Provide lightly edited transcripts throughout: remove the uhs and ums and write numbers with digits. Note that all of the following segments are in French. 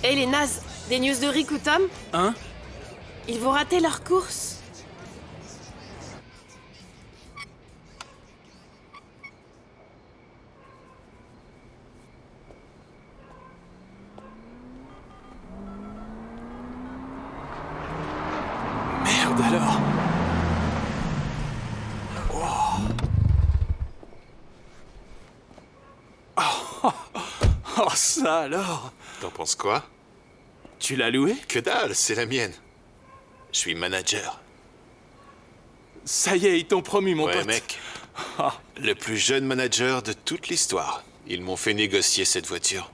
Hé les nazes, des news de Rick ou Tom? Hein? Ils vont rater leur course. Merde alors. Oh, ça alors. T'en penses quoi? Tu l'as loué? Que dalle, c'est la mienne. Je suis manager. Ça y est, ils t'ont promu, mon Ouais, pote. mec. Le plus jeune manager de toute l'histoire. Ils m'ont fait négocier cette voiture.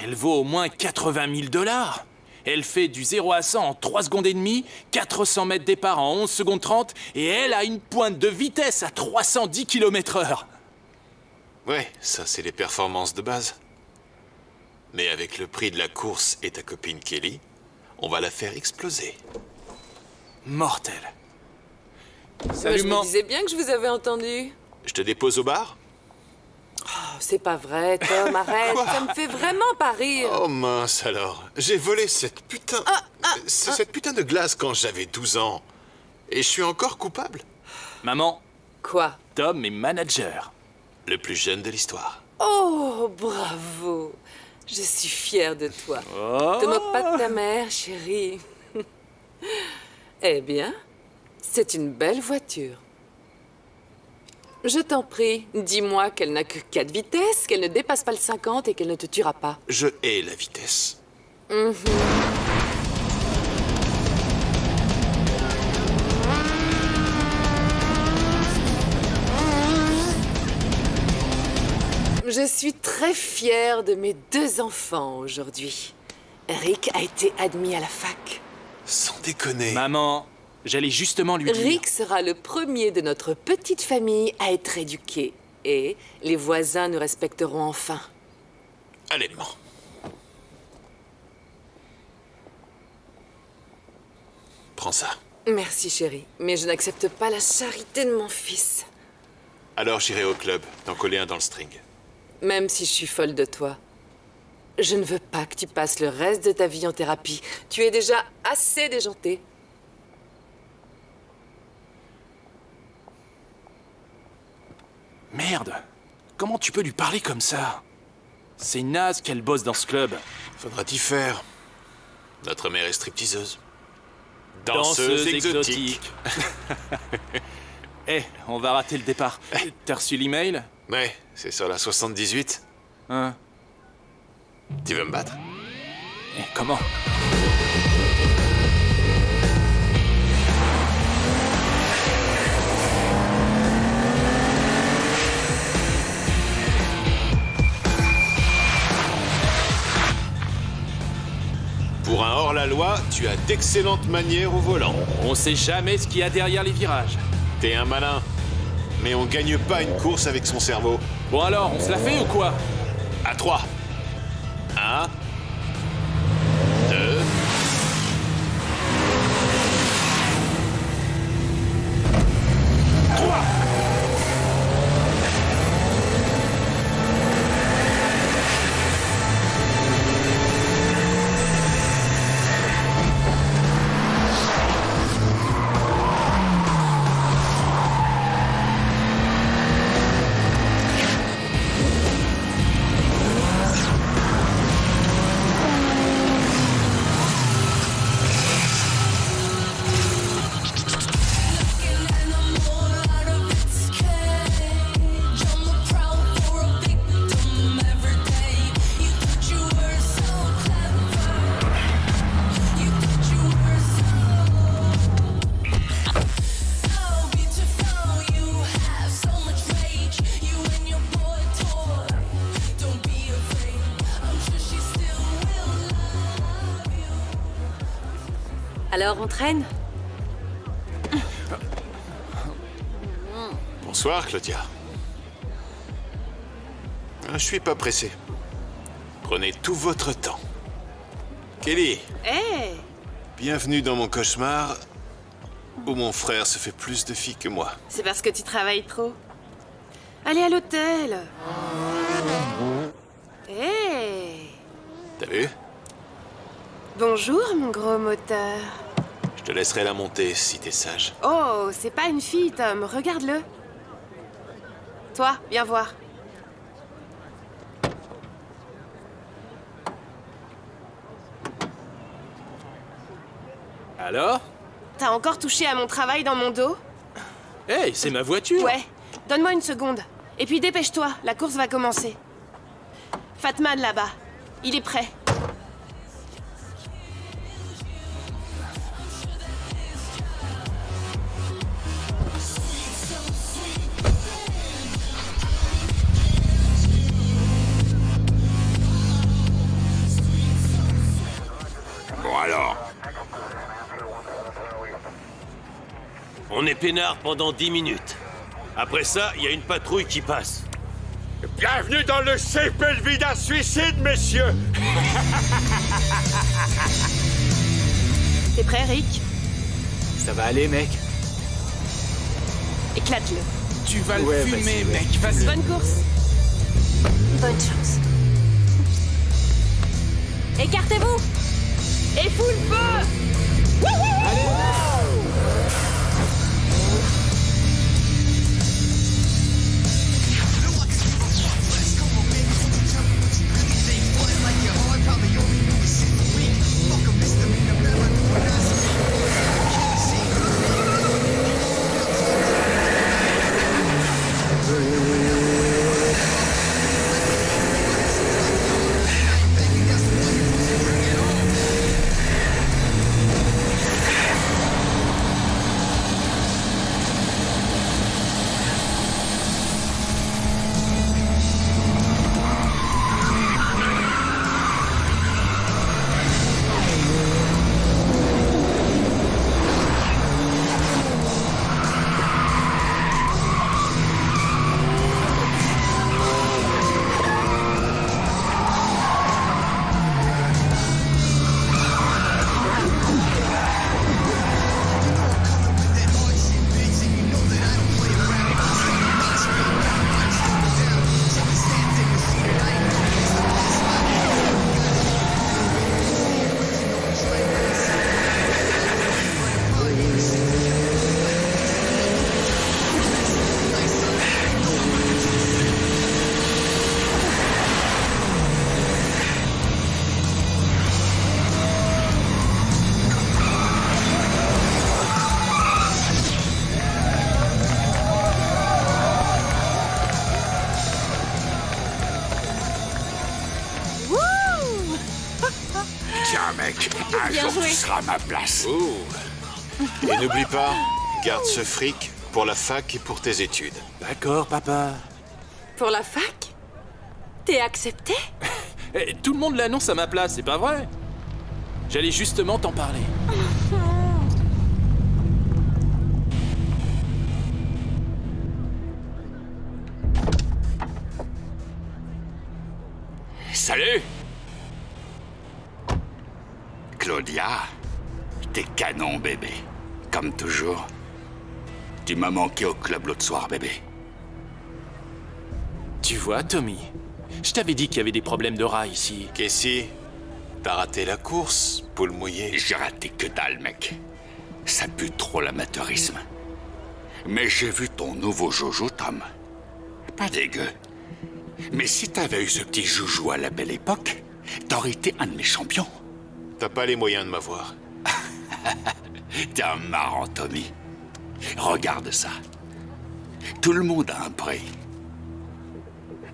Elle vaut au moins 80 000 $. Elle fait du 0 à 100 en 3 secondes et demie, 400 mètres départ en 11 secondes 30, et elle a une pointe de vitesse à 310 km/h. Ouais, ça c'est les performances de base. Mais avec le prix de la course et ta copine Kelly, on va la faire exploser. Mortel. Moi, Salut, je me man. disais bien que je vous avais entendu. Je te dépose au bar? Oh, c'est pas vrai, Tom, arrête. Quoi? Ça me fait vraiment pas rire. Oh mince alors. J'ai volé cette putain... cette putain de glace quand j'avais 12 ans. Et je suis encore coupable? Maman, Quoi? Tom est manager. Le plus jeune de l'histoire. Oh, bravo. Je suis fière de toi. Te moque pas de ta mère, chérie. Eh bien, c'est une belle voiture. Je t'en prie, dis-moi qu'elle n'a que 4 vitesses, qu'elle ne dépasse pas le 50 et qu'elle ne te tuera pas. Je hais la vitesse. Je suis très fière de mes 2 enfants aujourd'hui. Rick a été admis à la fac. Sans déconner. Maman, j'allais justement lui dire... Rick sera le premier de notre petite famille à être éduqué. Et les voisins nous respecteront enfin. Allez, maman. Prends ça. Merci, chérie. Mais je n'accepte pas la charité de mon fils. Alors j'irai au club, t'en coller un dans le string. Même si je suis folle de toi. Je ne veux pas que tu passes le reste de ta vie en thérapie. Tu es déjà assez déjanté. Merde. Comment tu peux lui parler comme ça? C'est naze qu'elle bosse dans ce club. Faudra t'y faire. Notre mère est stripteaseuse. Danseuse exotique. Eh, on va rater le départ. T'as reçu l'email? Ouais, c'est sur la 78. Hein? Tu veux me battre? Eh, comment? Pour un hors-la-loi, tu as d'excellentes manières au volant. On sait jamais ce qu'il y a derrière les virages. T'es un malin. Mais on gagne pas une course avec son cerveau. Bon alors, on se la fait ou quoi? À 3. 1, 2... Alors on traîne? Bonsoir, Claudia. Je suis pas pressé. Prenez tout votre temps. Kelly, Hé! bienvenue dans mon cauchemar où mon frère se fait plus de filles que moi. C'est parce que tu travailles trop. Allez à l'hôtel. Hé! T'as vu? Bonjour, mon gros moteur. Je te laisserai la monter si t'es sage. Oh, c'est pas une fille, Tom. Regarde-le. Toi, viens voir. Alors? T'as encore touché à mon travail dans mon dos? Hey, c'est ma voiture! Ouais. Donne-moi une seconde. Et puis dépêche-toi, la course va commencer. Fatman, là-bas. Il est prêt. Bon alors. On est peinard pendant 10 minutes. Après ça, il y a une patrouille qui passe. Bienvenue dans le Sepelvida Suicide, messieurs! T'es prêt, Rick? Ça va aller, mec. Éclate-le. Tu vas Ouais, le fumer, vas-y, ouais. mec, vas-y! Bonne course. Bonne chance. Écartez-vous! Et fous le feu! Tiens, mec, un Bien jour joué. tu seras à ma place. Et n'oublie pas, garde ce fric pour la fac et pour tes études. D'accord, papa. Pour la fac? T'es accepté? Eh, tout le monde l'annonce à ma place, c'est pas vrai? J'allais justement t'en parler. Salut! Claudia, t'es canon, bébé. Comme toujours. Tu m'as manqué au club l'autre soir, bébé. Tu vois, Tommy, je t'avais dit qu'il y avait des problèmes de rats ici. Casey, t'as raté la course, poule mouillée. J'ai raté que dalle, mec. Ça pue trop l'amateurisme. Mais j'ai vu ton nouveau Jojo, Tom. Pas dégueu. Mais si t'avais eu ce petit joujou à la belle époque, t'aurais été un de mes champions. T'as pas les moyens de m'avoir. T'es un marrant, Tommy. Regarde ça. Tout le monde a un prix.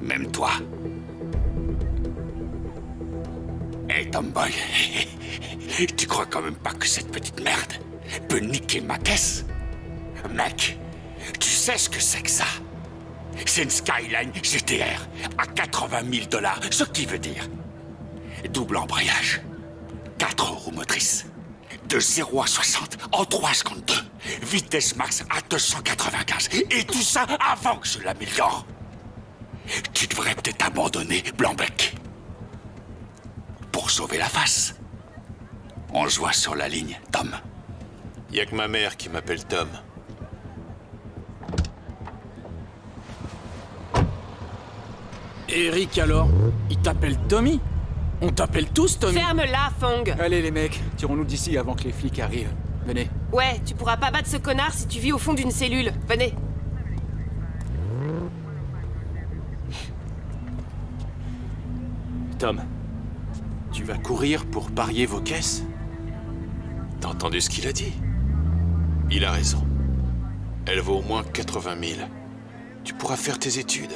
Même toi. Hé, Tomboy. Tu crois quand même pas que cette petite merde peut niquer ma caisse? Mec, tu sais ce que c'est que ça? C'est une Skyline GTR à 80 000 $, ce qui veut dire double embrayage, 4 roues motrices, de 0 à 60 en 3 secondes 2, vitesse max à 295, et tout ça avant que je l'améliore. Tu devrais peut-être abandonner Blanc-Bec. Pour sauver la face. On se voit sur la ligne, Tom. Y a que ma mère qui m'appelle Tom. Eric alors, il t'appelle Tommy? On t'appelle tous, Tommy. Ferme-la, Fong. Allez, les mecs, tirons-nous d'ici avant que les flics arrivent. Venez. Ouais, tu pourras pas battre ce connard si tu vis au fond d'une cellule. Venez. Tom, tu vas courir pour parier vos caisses? T'as entendu ce qu'il a dit? Il a raison. Elle vaut au moins 80 000. Tu pourras faire tes études.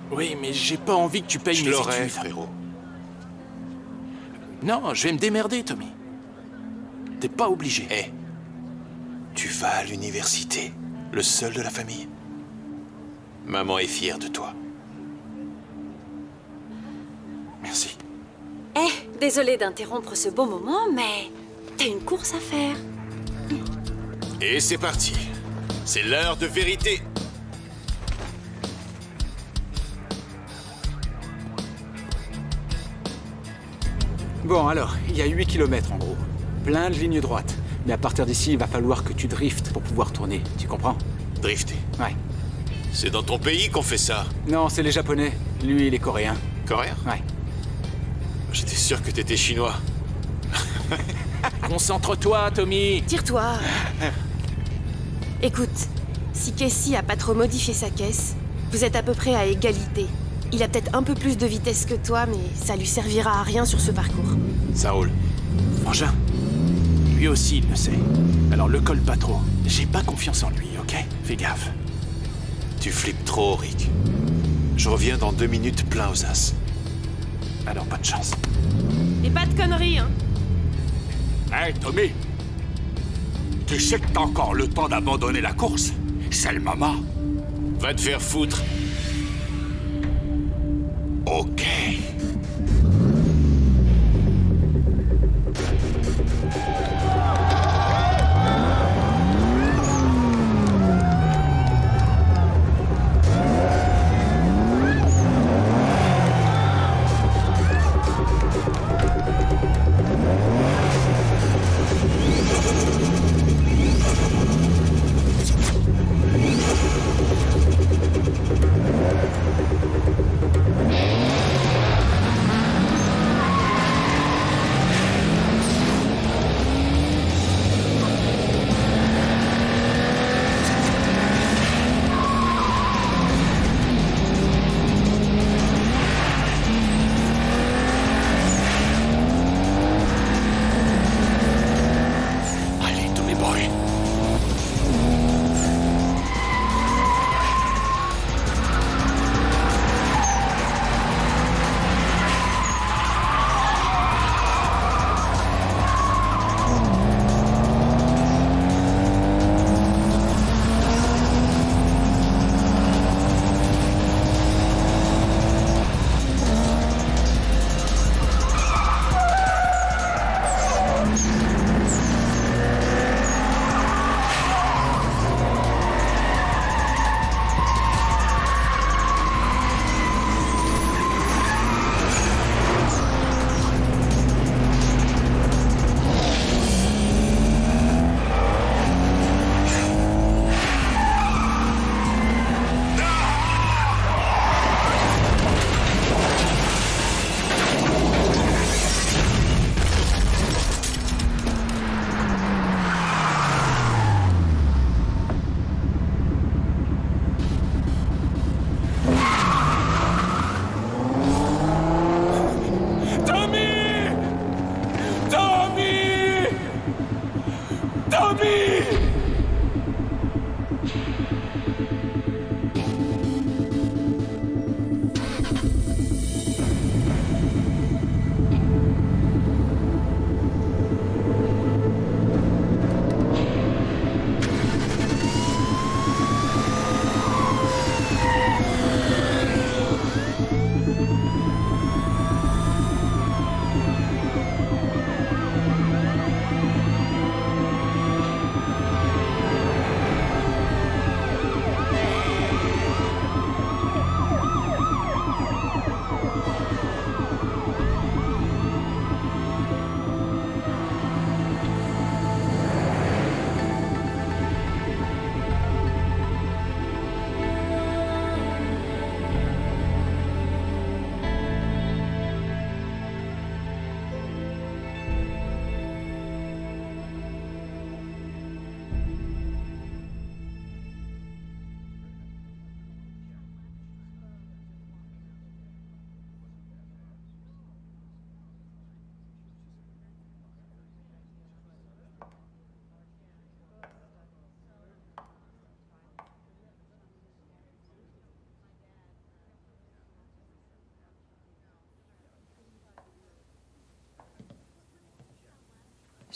Oui, mais j'ai pas envie que tu payes Je mes l'aurai, études. frérot. Non, je vais me démerder, Tommy. T'es pas obligé. Hé, tu vas à l'université, le seul de la famille. Maman est fière de toi. Merci. Eh, désolé d'interrompre ce beau moment, mais t'as une course à faire. Et c'est parti. C'est l'heure de vérité. Bon, alors, il y a 8 km en gros. Plein de lignes droites. Mais à partir d'ici, il va falloir que tu driftes pour pouvoir tourner. Tu comprends? Drifter. Ouais. C'est dans ton pays qu'on fait ça. Non, c'est les Japonais. Lui, il est coréen. Coréen? Ouais. J'étais sûr que t'étais chinois. Concentre-toi, Tommy. Tire-toi. Écoute, si Casey a pas trop modifié sa caisse, vous êtes à peu près à égalité. Il a peut-être un peu plus de vitesse que toi, mais ça lui servira à rien sur ce parcours. Ça roule. Frangin, lui aussi, il le sait. Alors le colle pas trop. J'ai pas confiance en lui, ok? Fais gaffe. Tu flippes trop, Rick. Je reviens dans 2 minutes plein aux as. Alors bonne chance. Et pas de conneries, hein. Hey, Tommy! Tu sais que t'as encore le temps d'abandonner la course? C'est le moment. Va te faire foutre. Ok.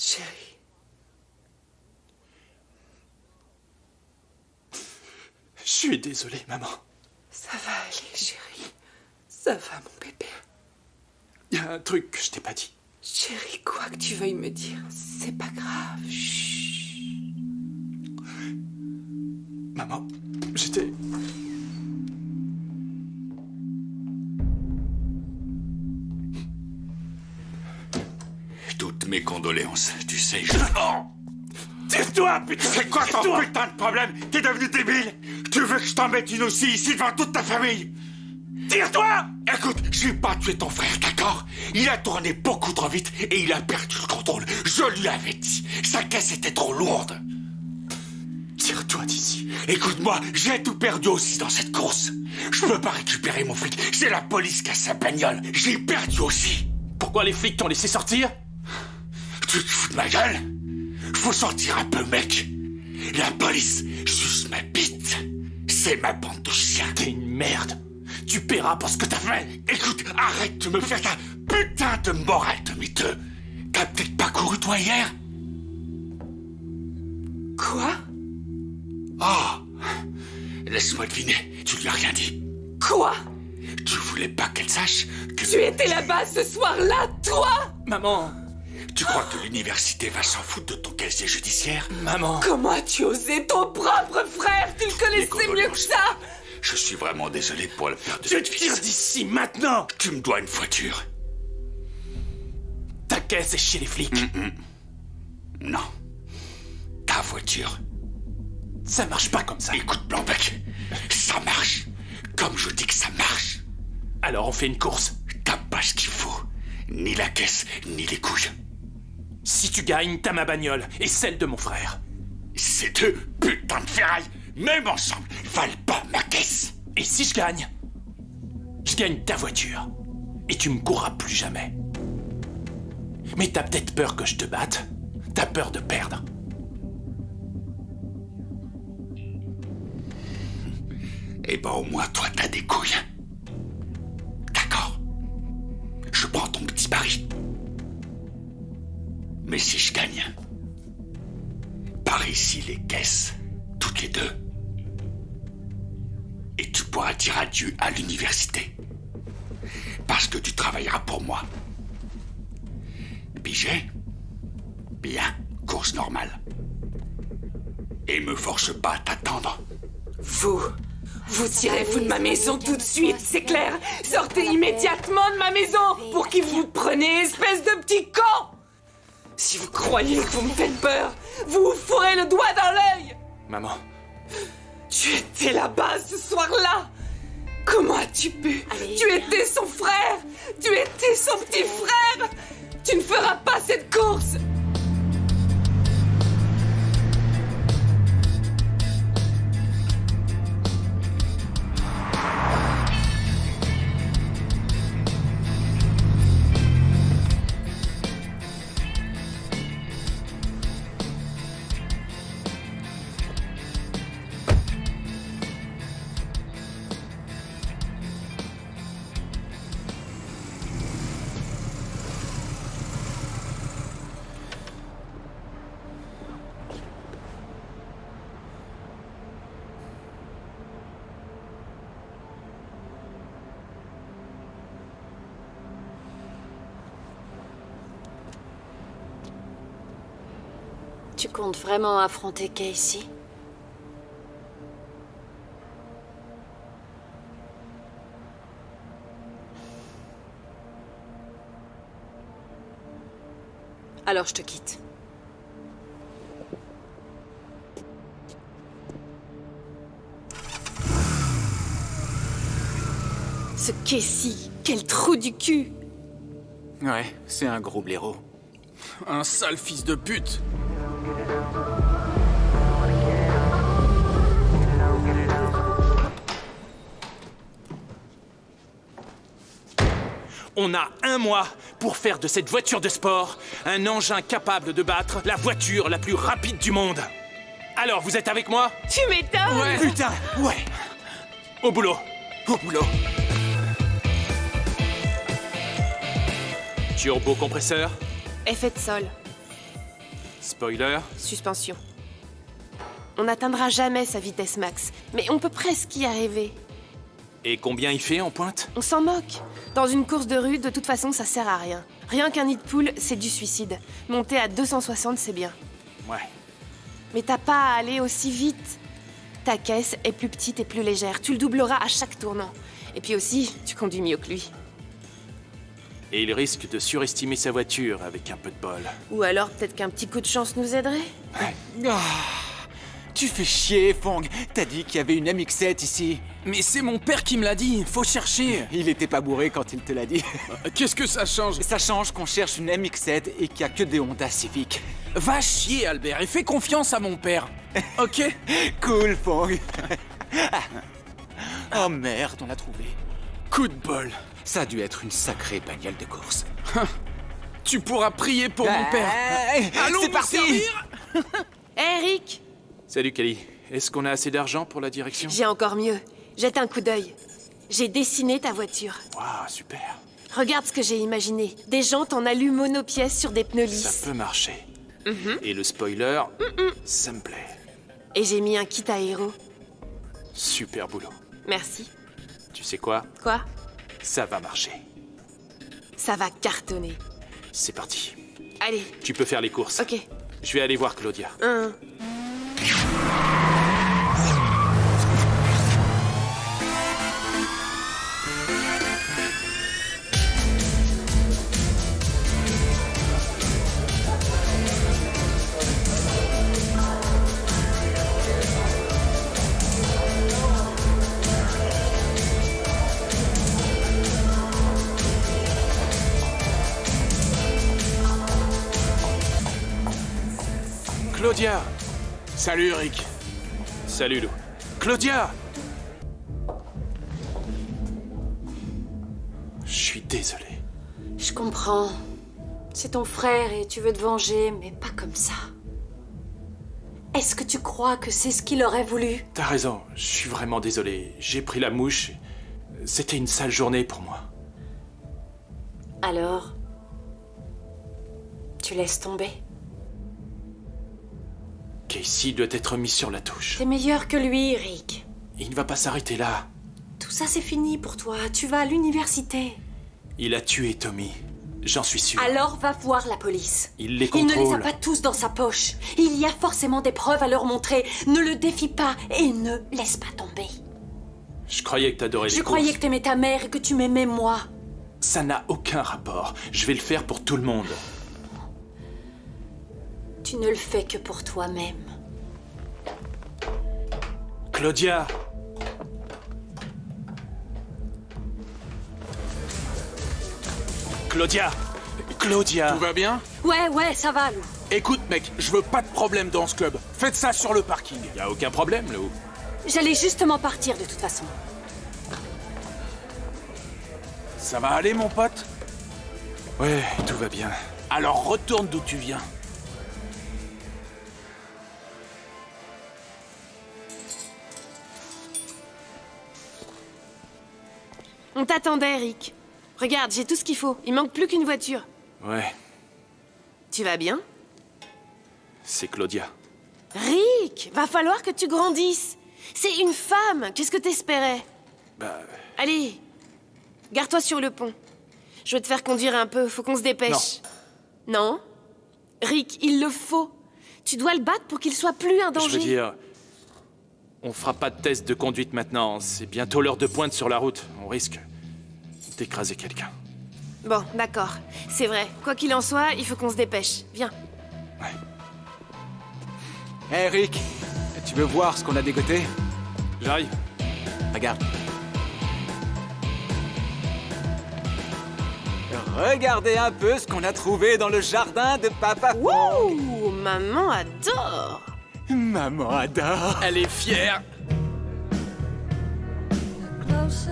Chérie. Je suis désolé, maman. Ça va aller, chérie. Ça va, mon bébé. Il y a un truc que je t'ai pas dit. Chérie, quoi que tu veuilles me dire, c'est pas grave. Chut. Maman, j'étais... Toutes mes condoléances, tu sais, Oh! Tire-toi, putain! C'est quoi ton putain de problème? T'es devenu débile? Tu veux que je t'en mette une aussi ici devant toute ta famille? Tire-toi! Écoute, j'ai pas tué ton frère, d'accord? Il a tourné beaucoup trop vite et il a perdu le contrôle. Je lui avais dit, sa caisse était trop lourde. Tire-toi d'ici. Écoute-moi, j'ai tout perdu aussi dans cette course. Je peux pas récupérer mon fric, c'est la police qui a sa bagnole. J'ai perdu aussi. Pourquoi les flics t'ont laissé sortir? Tu te fous de ma gueule? Faut sortir un peu, mec. La police suce ma bite. C'est ma bande de chiens. T'es une merde. Tu paieras pour ce que t'as fait. Écoute, arrête de me faire ta putain de morale de miteux. T'as peut-être pas couru, toi, hier? Quoi? Oh! Laisse-moi deviner, tu lui as rien dit. Quoi? Tu voulais pas qu'elle sache que... Tu étais là-bas ce soir-là, toi? Maman, Tu crois que l'université va s'en foutre de ton casier judiciaire? maman. Comment as-tu osé? Ton propre frère, tu le connaissais mieux que ça! Je suis vraiment désolé pour la perte de Tu votre te tires fils. d'ici maintenant. Tu me dois une voiture. Ta caisse est chez les flics. Non. Ta voiture. Ça marche pas comme ça. Écoute, Blanc-Bec, ça marche. Comme je dis que ça marche. Alors on fait une course. T'as pas ce qu'il faut. Ni la caisse, ni les couilles. Si tu gagnes, t'as ma bagnole et celle de mon frère. Ces deux putains de ferrailles, même ensemble, valent pas ma caisse. Et si je gagne ta voiture. Et tu me courras plus jamais. Mais t'as peut-être peur que je te batte. T'as peur de perdre. Eh ben au moins toi t'as des couilles. D'accord. Je prends ton petit pari. Mais si je gagne, par ici les caisses, toutes les deux. Et tu pourras dire adieu à l'université. Parce que tu travailleras pour moi. Pigé? Bien, course normale. Et me force pas à t'attendre. Vous tirez-vous de ma maison tout de suite, c'est clair? Sortez immédiatement de ma maison pour qui vous prenez, espèce de petit con! Si vous croyez que vous me faites peur, vous vous fourrez le doigt dans l'œil! Maman, Tu étais là-bas ce soir-là! Comment as-tu pu? Allez, Tu viens. étais son frère! Tu étais son petit frère! Tu ne feras pas cette course! Tu comptes vraiment affronter Casey? Alors je te quitte. Ce Casey, quel trou du cul! Ouais, c'est un gros blaireau. un sale fils de pute. On a 1 mois pour faire de cette voiture de sport un engin capable de battre la voiture la plus rapide du monde. Alors, vous êtes avec moi? Tu m'étonnes! Ouais. Putain, ouais. Au boulot. Au boulot. Turbo compresseur. Effet de sol. Spoiler, Suspension. On n'atteindra jamais sa vitesse max, mais on peut presque y arriver. et combien il fait en pointe? On s'en moque. Dans une course de rue, de toute façon, ça sert à rien. Rien qu'un nid de poule, c'est du suicide. Monter à 260, c'est bien. Ouais. Mais t'as pas à aller aussi vite. Ta caisse est plus petite et plus légère. Tu le doubleras à chaque tournant. Et puis aussi, tu conduis mieux que lui. Et il risque de surestimer sa voiture avec un peu de bol. Ou alors, peut-être qu'un petit coup de chance nous aiderait. Ah, tu fais chier, Fong. T'as dit qu'il y avait une MX-7 ici. Mais c'est mon père qui me l'a dit, faut chercher. Il était pas bourré quand il te l'a dit. Qu'est-ce que ça change? Ça change qu'on cherche une MX-7 et qu'il y a que des Honda Civic. Va chier, Albert, et fais confiance à mon père. Ok? Cool, Fong. Oh merde, on l'a trouvé. Coup de bol. Ça a dû être une sacrée bagnole de course. Tu pourras prier pour mon père. Allons c'est vous parti. servir. Hé, Rick! Salut Kelly, est-ce qu'on a assez d'argent pour la direction? J'ai encore mieux. Jette un coup d'œil. J'ai dessiné ta voiture. Waouh, super. Regarde ce que j'ai imaginé. Des jantes en alu monopièce sur des pneus lisses. Ça peut marcher. Et le spoiler, ça me plaît. Et j'ai mis un kit aéro. Super boulot. Merci. Tu sais quoi? Quoi? Ça va marcher. Ça va cartonner. C'est parti. Allez, Tu peux faire les courses. ok. Je vais aller voir Claudia. Claudia! Salut, Eric. Salut Lou. Claudia! Je suis désolé. Je comprends. C'est ton frère et tu veux te venger, mais pas comme ça. Est-ce que tu crois que c'est ce qu'il aurait voulu? T'as raison, je suis vraiment désolé. J'ai pris la mouche. C'était une sale journée pour moi. Alors, tu laisses tomber? Casey doit être mis sur la touche. T'es meilleur que lui, Rick. Il ne va pas s'arrêter là. Tout ça, c'est fini pour toi. Tu vas à l'université. Il a tué Tommy. J'en suis sûr. Alors va voir la police. Il les Il ne les a contrôle. pas tous dans sa poche. Il y a forcément des preuves à leur montrer. Ne le défie pas et ne laisse pas tomber. Je croyais que t'adorais les Je courses. croyais que t'aimais ta mère et que tu m'aimais moi. Ça n'a aucun rapport. Je vais le faire pour tout le monde. Tu ne le fais que pour toi-même. Claudia! Claudia! Claudia! Tout va bien? Ouais, ça va, Lou. Écoute, mec, je veux pas de problème dans ce club. Faites ça sur le parking. Y a aucun problème, Lou. J'allais justement partir de toute façon. Ça va aller, mon pote? Ouais, tout va bien. Alors retourne d'où tu viens. On t'attendait, Rick. Regarde, j'ai tout ce qu'il faut. Il manque plus qu'une voiture. Ouais, Tu vas bien? c'est Claudia. Rick, va falloir que tu grandisses. C'est une femme. Qu'est-ce que t'espérais? Bah, Allez, garde-toi sur le pont. Je vais te faire conduire un peu. Faut qu'on se dépêche. Non? Rick, il le faut. Tu dois le battre pour qu'il soit plus un je danger. veux dire... On fera pas de test de conduite maintenant. C'est bientôt l'heure de pointe sur la route. On risque d'écraser quelqu'un. Bon, d'accord. C'est vrai. Quoi qu'il en soit, il faut qu'on se dépêche. Viens. Hé, Rick, tu veux voir ce qu'on a dégoté? J'arrive. Regarde. Regardez un peu ce qu'on a trouvé dans le jardin de Papa Fong. Ouh, maman adore. Maman adore. Elle est fière. Closer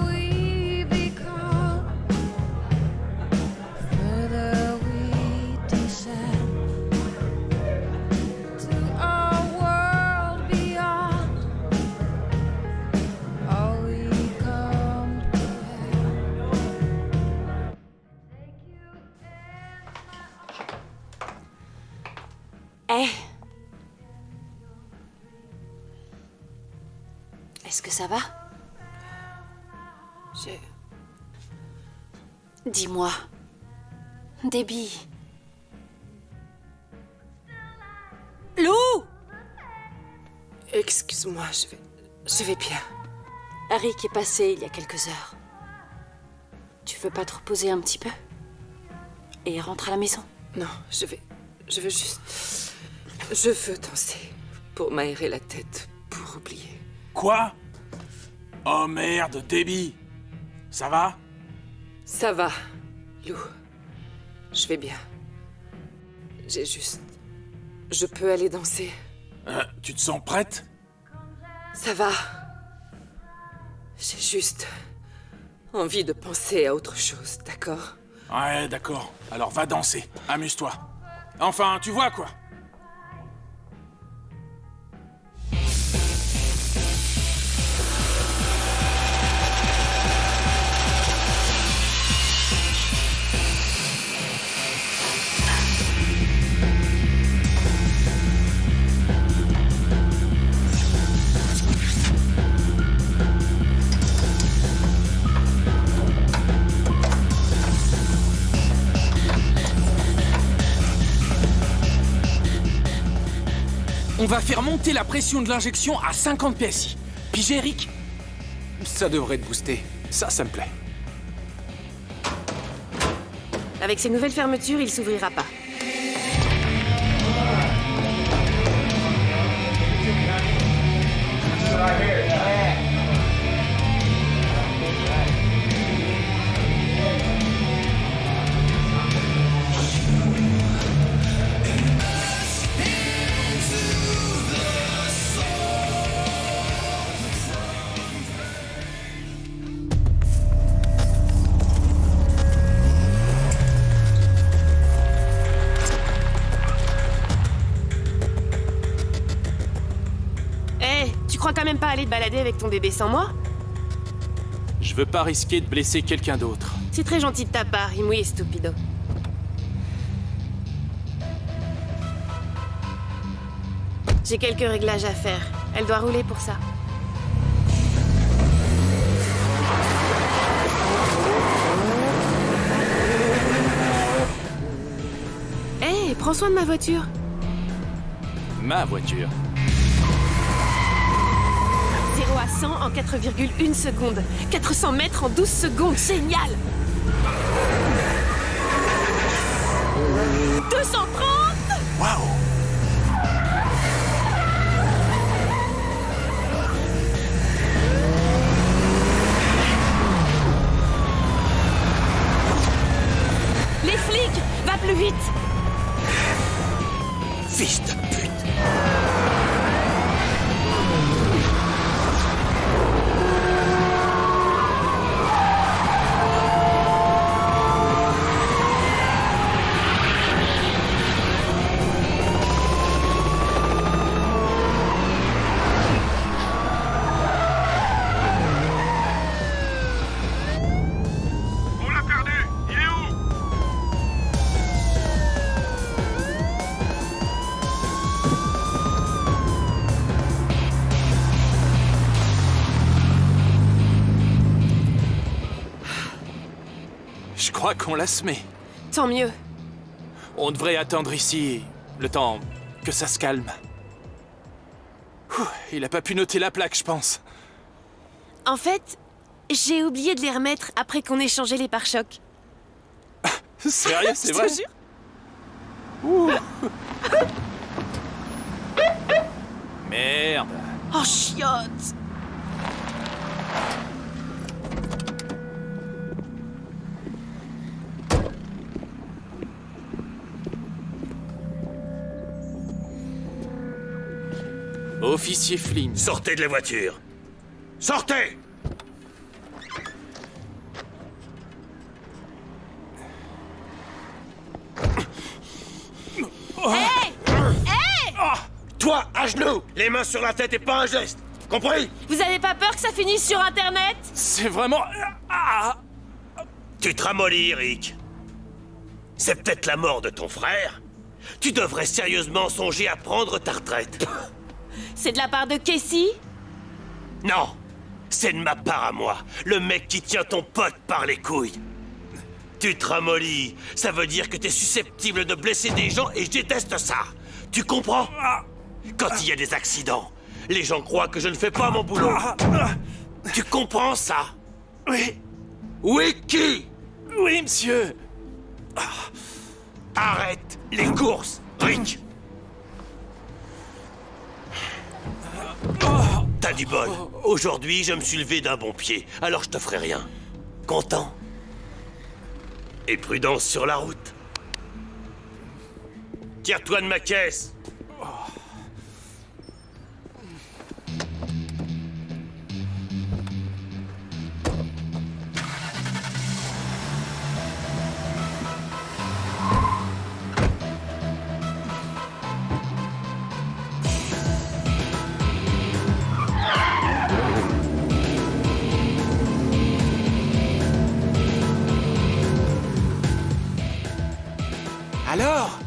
we become, further we descend to a world beyond all we comprehend. Take you Hé! Est-ce que ça va? Dis-moi. Debbie. Lou! Excuse-moi, je vais bien. Rick est passé il y a quelques heures. Tu veux pas te reposer un petit peu? Et rentre à la maison? Non, je veux juste... Je veux danser. Pour m'aérer la tête, pour oublier. Quoi? Oh merde, Debbie. Ça va? Ça va, Lou. Je vais bien. J'ai juste... Je peux aller danser. Tu te sens prête? Ça va. J'ai juste... envie de penser à autre chose, d'accord? Ouais, d'accord. Alors va danser. Amuse-toi. Enfin, tu vois quoi? On va faire monter la pression de l'injection à 50 PSI. Pigé, Rick? Ça devrait te booster. Ça me plaît. Avec ces nouvelles fermetures, il s'ouvrira pas. Tu crois quand même pas aller te balader avec ton bébé sans moi? Je veux pas risquer de blesser quelqu'un d'autre. C'est très gentil de ta part, y muy stupido. J'ai quelques réglages à faire. Elle doit rouler pour ça. Hé, prends soin de ma voiture. Ma voiture. 0 à 100 en 4,1 secondes. 400 mètres en 12 secondes. Génial! 230! Waouh! Les flics! Va plus vite! Fils de pute! On l'a perdu. Il est où? Je crois qu'on l'a semé. Tant mieux. On devrait attendre ici le temps que ça se calme. Ouh, il a pas pu noter la plaque, je pense. En fait, j'ai oublié de les remettre après qu'on ait changé les pare-chocs. Sérieux, c'est Je vrai? te jure. Merde. Oh, chiotte! Officier Flynn. Sortez de la voiture! Sortez! Toi, à genoux! Les mains sur la tête et pas un geste! Compris? Vous avez pas peur que ça finisse sur Internet? C'est vraiment... Ah! Tu te ramollis, Rick. C'est peut-être la mort de ton frère, Tu devrais sérieusement songer à prendre ta retraite. C'est de la part de Casey? Non, c'est de ma part à moi, le mec qui tient ton pote par les couilles. Tu te ramollis, ça veut dire que t'es susceptible de blesser des gens et je déteste ça. Tu comprends? Quand il y a des accidents, les gens croient que je ne fais pas mon boulot. Tu comprends ça? Oui. Oui, qui? Oui, monsieur. Arrête les courses, Rick. T'as du bol. Aujourd'hui, je me suis levé d'un bon pied, alors je te ferai rien. Content? Et prudence sur la route. Tire-toi de ma caisse. Alors?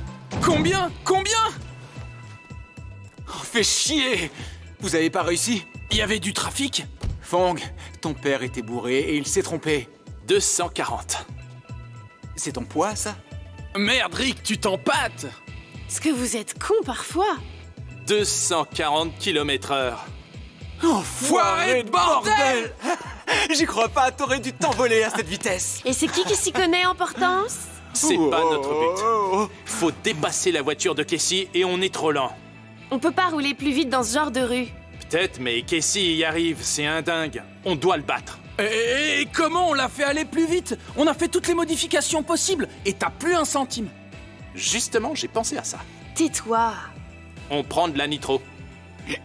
Combien? Oh, fais chier! Vous avez pas réussi? Il y avait du trafic? Fong, ton père était bourré et il s'est trompé. 240. C'est ton poids, ça? Merde, Rick, tu t'empâtes! Est-ce que vous êtes con parfois? 240 km/h. Enfoiré de bordel! J'y crois pas, t'aurais dû t'envoler à cette vitesse. Et c'est qui s'y connaît en portance? C'est pas notre but. Faut dépasser la voiture de Casey et on est trop lent. On peut pas rouler plus vite dans ce genre de rue. Peut-être, mais Casey y arrive, c'est un dingue. On doit le battre. Et comment on l'a fait aller plus vite? On a fait toutes les modifications possibles et t'as plus un centime. Justement, j'ai pensé à ça. Tais-toi. On prend de la nitro.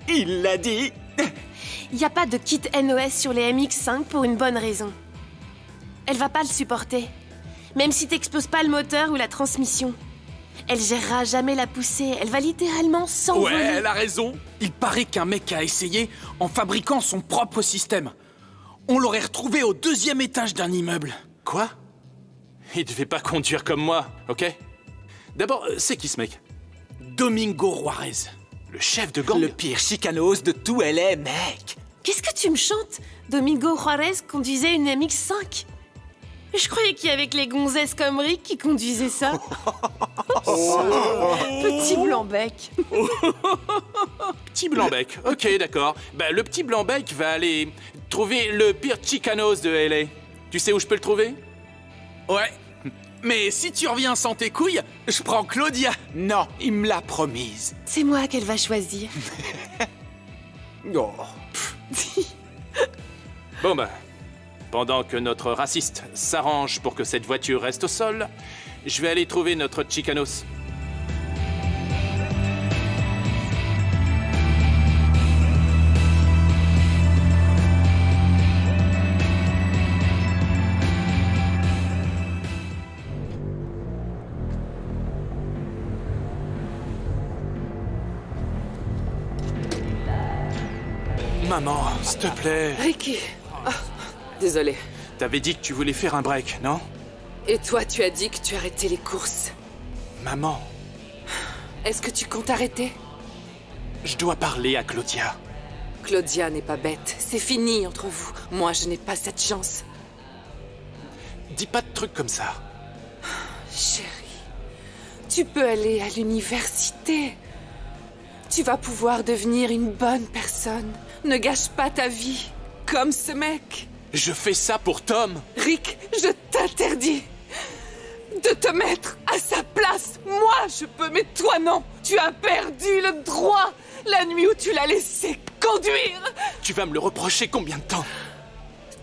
Il l'a dit! Y a pas de kit NOS sur les MX5 pour une bonne raison. Elle va pas le supporter. Même si t'exploses pas le moteur ou la transmission. Elle gérera jamais la poussée, elle va littéralement s'envoler. Ouais, elle a raison. Il paraît qu'un mec a essayé en fabriquant son propre système. On l'aurait retrouvé au 2e étage d'un immeuble. Quoi? Il devait pas conduire comme moi, ok? D'abord, c'est qui ce mec? Domingo Juarez. Le chef de gang? Le pire chicanos de tout LA, mec! Qu'est-ce que tu me chantes? Domingo Juarez conduisait une MX5. Je croyais qu'il y avait que les gonzesses comme Rick qui conduisaient ça. Petit blanc-bec. Petit blanc-bec, ok, d'accord. Bah, le petit blanc-bec va aller trouver le pire chicanos de LA. Tu sais où je peux le trouver? Ouais. Mais si tu reviens sans tes couilles, je prends Claudia. Non, il me l'a promise. C'est moi qu'elle va choisir. Oh. Bon bah, pendant que notre raciste s'arrange pour que cette voiture reste au sol, je vais aller trouver notre chicanos. Maman, s'il te plaît. Ricky. Ah, désolé. T'avais dit que tu voulais faire un break, non? Et toi, tu as dit que tu arrêtais les courses. Maman, Est-ce que tu comptes arrêter? je dois parler à Claudia. Claudia n'est pas bête. C'est fini entre vous. Moi, je n'ai pas cette chance. Dis pas de trucs comme ça. Chérie, tu peux aller à l'université. Tu vas pouvoir devenir une bonne personne. Ne gâche pas ta vie, comme ce mec. Je fais ça pour Tom. Rick, je t'interdis de te mettre à sa place. Moi, je peux, mais toi, non. Tu as perdu le droit la nuit où tu l'as laissé conduire. Tu vas me le reprocher combien de temps?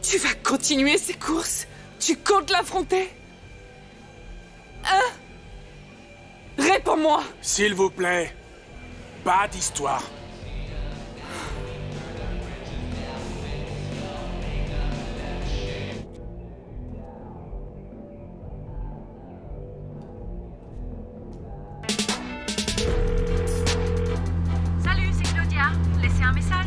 Tu vas continuer ces courses. Tu comptes l'affronter? Hein? Réponds-moi. S'il vous plaît, pas d'histoire. Salut, c'est Claudia. Laissez un message.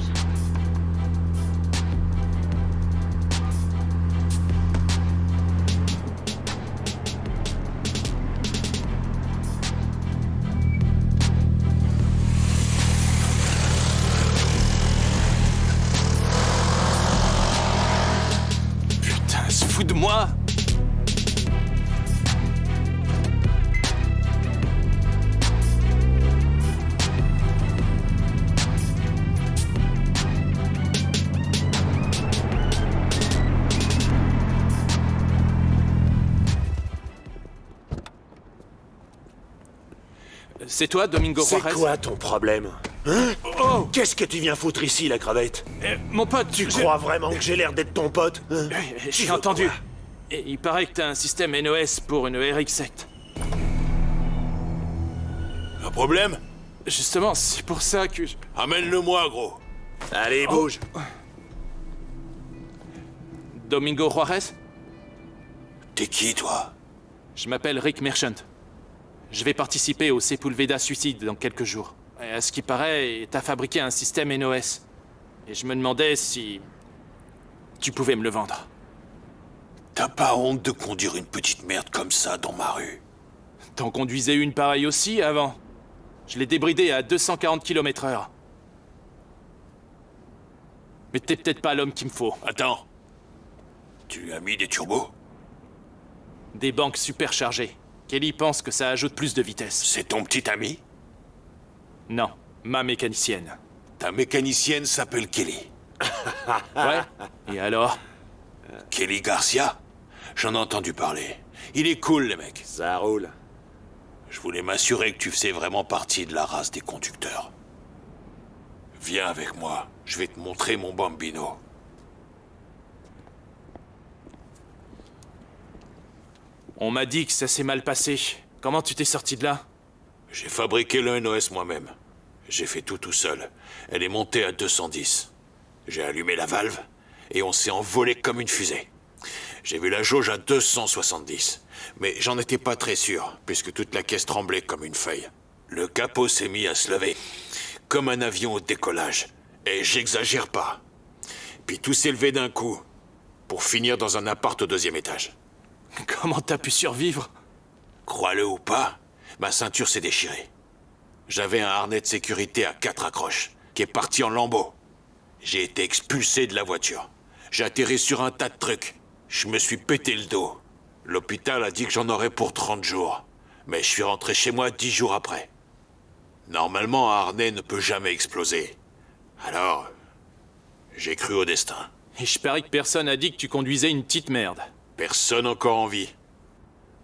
C'est toi, Domingo C'est Juarez? quoi ton problème? Hein? Oh! Qu'est-ce que tu viens foutre ici, la crevette? Mon pote, Tu crois vraiment que j'ai l'air d'être ton pote? Hein? J'ai veux entendu. quoi? Et il paraît que t'as un système NOS pour une RX-7. Un problème? Justement, c'est pour ça que... Amène-le-moi, gros. Allez, bouge. Domingo Juarez? T'es qui, toi? Je m'appelle Rick Merchant. Je vais participer au Sepulveda Suicide dans quelques jours. Et à ce qui paraît, t'as fabriqué un système NOS. Et je me demandais si... tu pouvais me le vendre. T'as pas honte de conduire une petite merde comme ça dans ma rue? T'en conduisais une pareille aussi avant. Je l'ai débridée à 240 km/h. Mais t'es peut-être pas l'homme qu'il me faut. Attends. Tu lui as mis des turbos? Des banques superchargées. Kelly pense que ça ajoute plus de vitesse. C'est ton petit ami? Non, ma mécanicienne. Ta mécanicienne s'appelle Kelly. Ouais? Et alors? Kelly Garcia? J'en ai entendu parler. Il est cool, le mec. Ça roule. Je voulais m'assurer que tu faisais vraiment partie de la race des conducteurs. Viens avec moi. Je vais te montrer mon bambino. On m'a dit que ça s'est mal passé. Comment tu t'es sorti de là? J'ai fabriqué le NOS moi-même. J'ai fait tout seul. Elle est montée à 210. J'ai allumé la valve et on s'est envolé comme une fusée. J'ai vu la jauge à 270. Mais j'en étais pas très sûr, puisque toute la caisse tremblait comme une feuille. Le capot s'est mis à se lever, comme un avion au décollage. Et j'exagère pas. Puis tout s'est levé d'un coup, pour finir dans un appart au 2e étage. Comment t'as pu survivre? Crois-le ou pas, ma ceinture s'est déchirée. J'avais un harnais de sécurité à 4 accroches, qui est parti en lambeaux. J'ai été expulsé de la voiture. J'ai atterri sur un tas de trucs. Je me suis pété le dos. L'hôpital a dit que j'en aurais pour 30 jours. Mais je suis rentré chez moi 10 jours après. Normalement, un harnais ne peut jamais exploser. Alors, j'ai cru au destin. Et je parie que personne n'a dit que tu conduisais une petite merde. Personne encore en vie.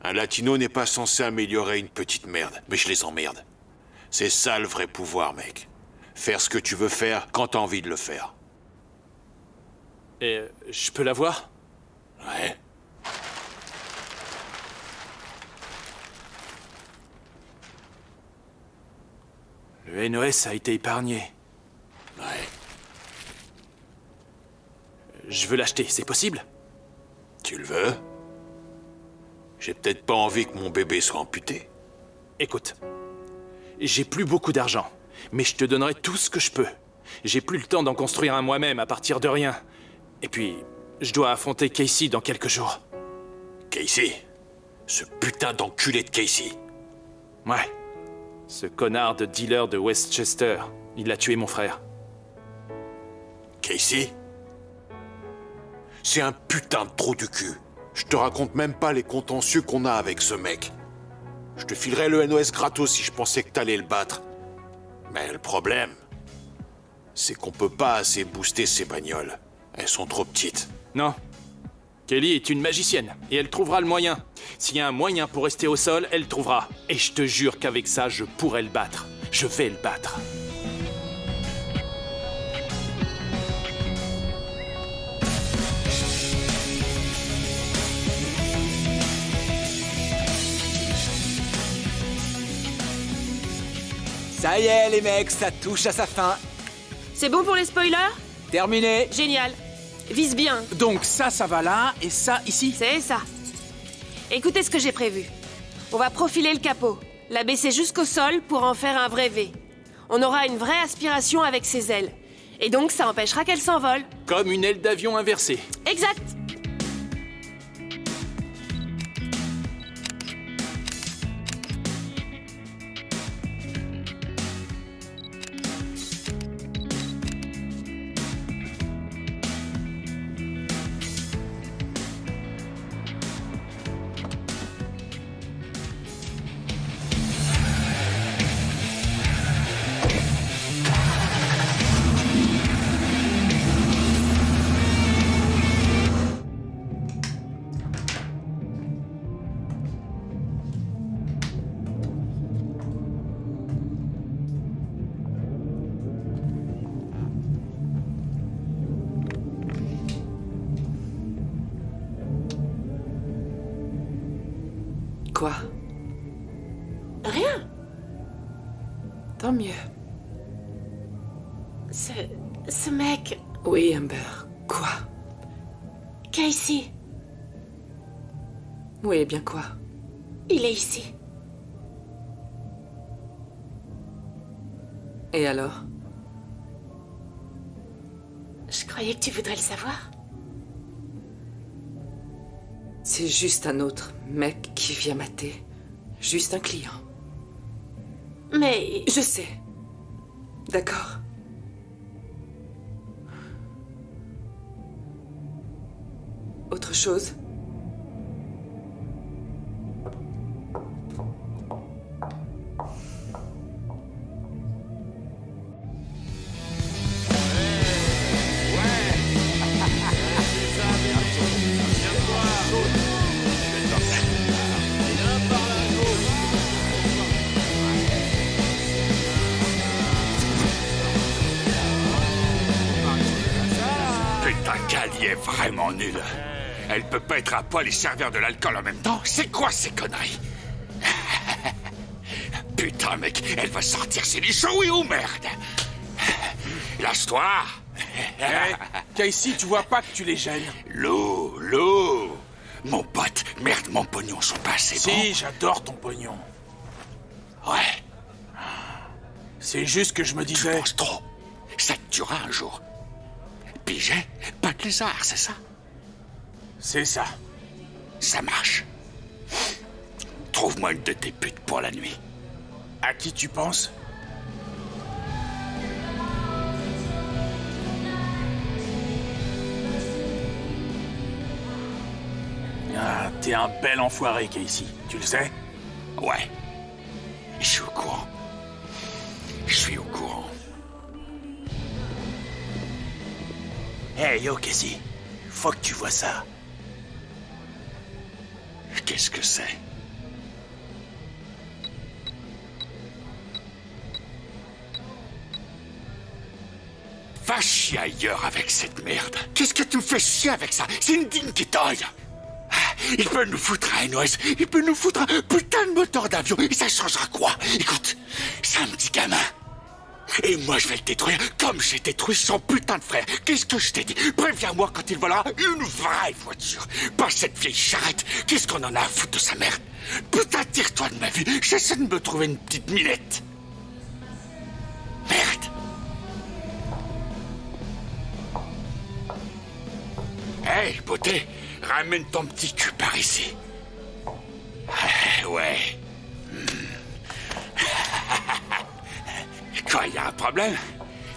Un latino n'est pas censé améliorer une petite merde, mais je les emmerde. C'est ça le vrai pouvoir, mec. Faire ce que tu veux faire quand t'as envie de le faire. Et je peux la voir? Ouais. Le NOS a été épargné. Ouais. Je veux l'acheter, c'est possible? Tu le veux? J'ai peut-être pas envie que mon bébé soit amputé. Écoute, j'ai plus beaucoup d'argent, mais je te donnerai tout ce que je peux. J'ai plus le temps d'en construire un moi-même à partir de rien. Et puis, je dois affronter Casey dans quelques jours. Casey? Ce putain d'enculé de Casey. Ouais. Ce connard de dealer de Westchester. Il a tué mon frère. Casey? C'est un putain de trou du cul. Je te raconte même pas les contentieux qu'on a avec ce mec. Je te filerais le NOS gratos si je pensais que t'allais le battre. Mais le problème, c'est qu'on peut pas assez booster ces bagnoles. Elles sont trop petites. Non. Kelly est une magicienne, et elle trouvera le moyen. S'il y a un moyen pour rester au sol, elle le trouvera. Et je te jure qu'avec ça, je pourrai le battre. Je vais le battre. Ça y est, les mecs, ça touche à sa fin. C'est bon pour les spoilers? Terminé. Génial. Vise bien. Donc ça va là, et ça ici? C'est ça. Écoutez ce que j'ai prévu. On va profiler le capot, la baisser jusqu'au sol pour en faire un vrai V. On aura une vraie aspiration avec ses ailes. Et donc ça empêchera qu'elle s'envole. Comme une aile d'avion inversée. Exact. Quoi? Rien. Tant mieux. Ce mec, Oui, Amber. Quoi? Casey, Oui, bien quoi? il est ici. Et alors? Je croyais que tu voudrais le savoir. C'est juste un autre mec qui vient mater. Juste un client. Mais Je sais. D'accord. Autre chose? Putain, Cali est vraiment nulle. Elle peut pas être à poil et servir de l'alcool en même temps. C'est quoi ces conneries? Putain, mec, elle va sortir ses nichons, oui ou merde? Lâche-toi. Hey, Casey, tu vois pas que tu les gênes? Lou. Mon pote, merde, mon pognon sont pas assez bons. Si, j'adore ton pognon. Ouais, C'est juste que je me tu disais... penses trop. Ça te tuera un jour. Pigé, pas de lézard, c'est ça? C'est ça. Ça marche. Trouve-moi une de tes putes pour la nuit. À qui tu penses? Ah, t'es un bel enfoiré, Casey. Tu le sais? Ouais. Je suis au courant. Je suis au courant. Hey, yo, Casey. Faut que tu vois ça. Qu'est-ce que c'est? Va chier ailleurs avec cette merde. Qu'est-ce que tu me fais chier avec ça? C'est une digne qui taille. Il peut nous foutre un NOS, il peut nous foutre un putain de moteur d'avion, et ça changera quoi? Écoute, c'est un petit gamin. Et moi je vais le détruire comme j'ai détruit son putain de frère. Qu'est-ce que je t'ai dit? Préviens-moi quand il volera une vraie voiture. Pas cette vieille charrette. Qu'est-ce qu'on en a à foutre de sa merde? Putain, tire-toi de ma vie. J'essaie de me trouver une petite minette. Merde. Hey, beauté, ramène ton petit cul par ici. Ouais. Quoi, y a un problème?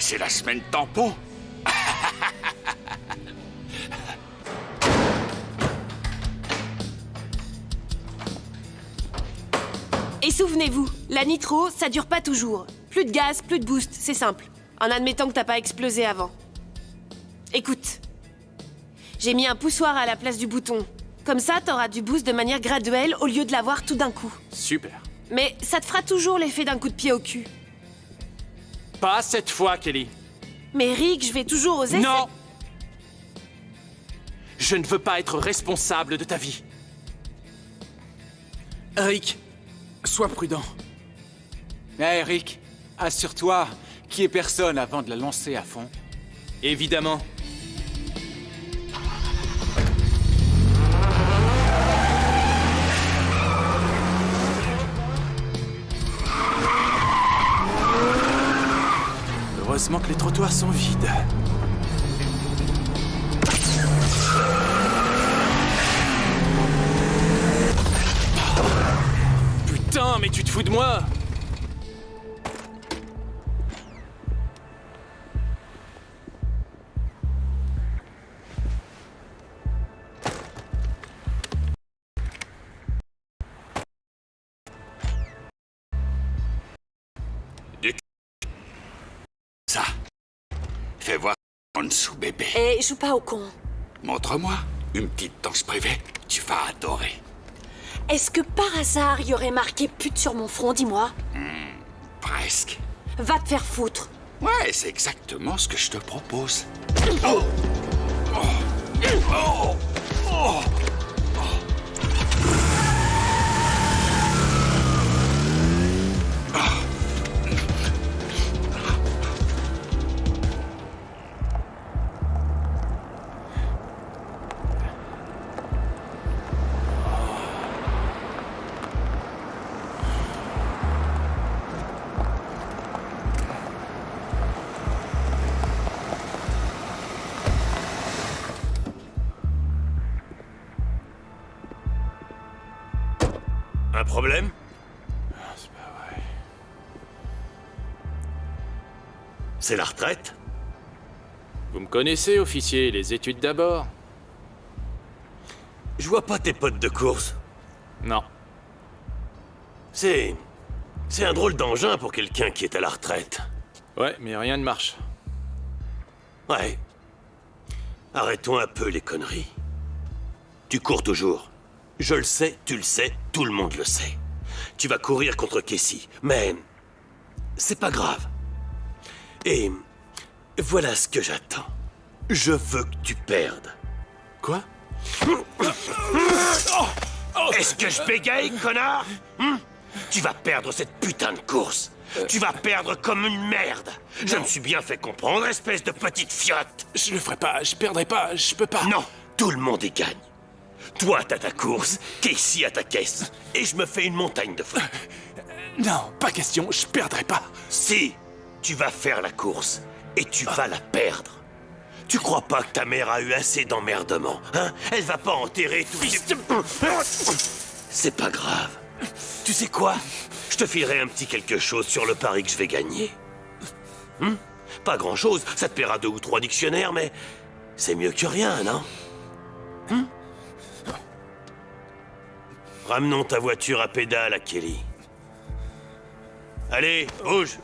C'est la semaine tampon? Et souvenez-vous, la nitro, ça dure pas toujours. Plus de gaz, plus de boost, c'est simple. En admettant que t'as pas explosé avant. Écoute, j'ai mis un poussoir à la place du bouton. Comme ça, t'auras du boost de manière graduelle au lieu de l'avoir tout d'un coup. Super. Mais ça te fera toujours l'effet d'un coup de pied au cul. Pas cette fois, Kelly. Mais Rick, je vais toujours oser... Non! Je ne veux pas être responsable de ta vie. Rick, sois prudent. Hey, Rick, assure-toi qu'il n'y ait personne avant de la lancer à fond. Évidemment. Heureusement que les trottoirs sont vides. Putain, mais tu te fous de moi? Ça. Fais voir en dessous, bébé. Et joue pas au con. Montre-moi une petite danse privée. Tu vas adorer. Est-ce que par hasard, il y aurait marqué pute sur mon front, dis-moi? Presque. Va te faire foutre. Ouais, c'est exactement ce que je te propose. Un problème? C'est pas vrai. C'est la retraite? Vous me connaissez, officier, les études d'abord? Je vois pas tes potes de course. Non. C'est un drôle d'engin pour quelqu'un qui est à la retraite. Ouais, mais rien ne marche. Ouais. Arrêtons un peu les conneries. Tu cours toujours. Je le sais, tu le sais, tout le monde le sait. Tu vas courir contre Casey, mais c'est pas grave. Et voilà ce que j'attends. Je veux que tu perdes. Quoi? Est-ce que je bégaye, connard? Tu vas perdre cette putain de course. Tu vas perdre comme une merde. Je me suis bien fait comprendre, espèce de petite fiotte. Je le ferai pas, je perdrai pas, je peux pas. Non, tout le monde y gagne. Toi, t'as ta course, Casey a ta caisse. Et je me fais une montagne de fric. Non, pas question, je perdrai pas. Si, tu vas faire la course. Et tu vas la perdre. Tu crois pas que ta mère a eu assez d'emmerdement, hein? Elle va pas enterrer tout... C'est pas grave. Tu sais quoi? Je te filerai un petit quelque chose sur le pari que je vais gagner. Pas grand-chose, ça te paiera 2 ou 3 dictionnaires, mais... c'est mieux que rien, non? Ramenons ta voiture à pédale à Kelly. Allez, bouge!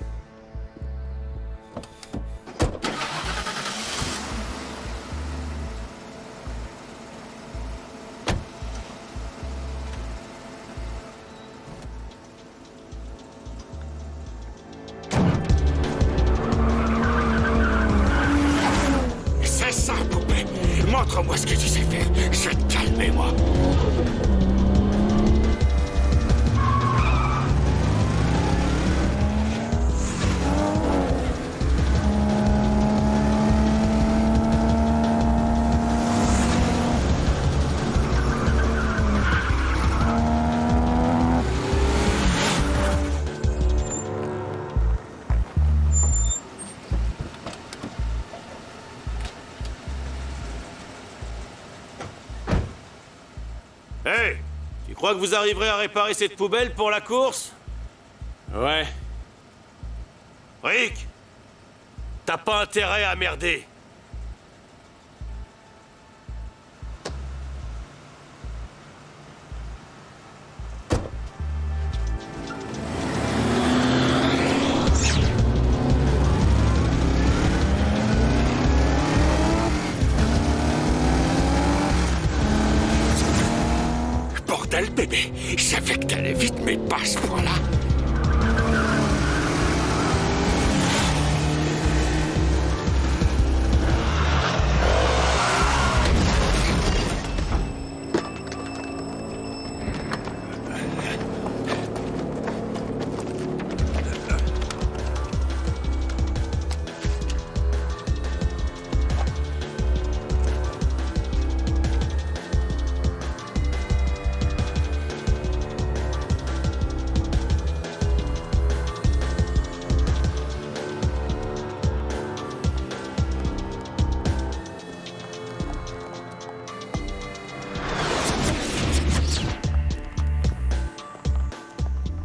C'est ça, poupée. Montre-moi ce que tu sais faire. Je vais te calmer, moi. Hey! Tu crois que vous arriverez à réparer cette poubelle pour la course? Ouais. Rick! T'as pas intérêt à merder. Bordel, bébé. Je savais que t'allais vite, mais pas à ce point-là.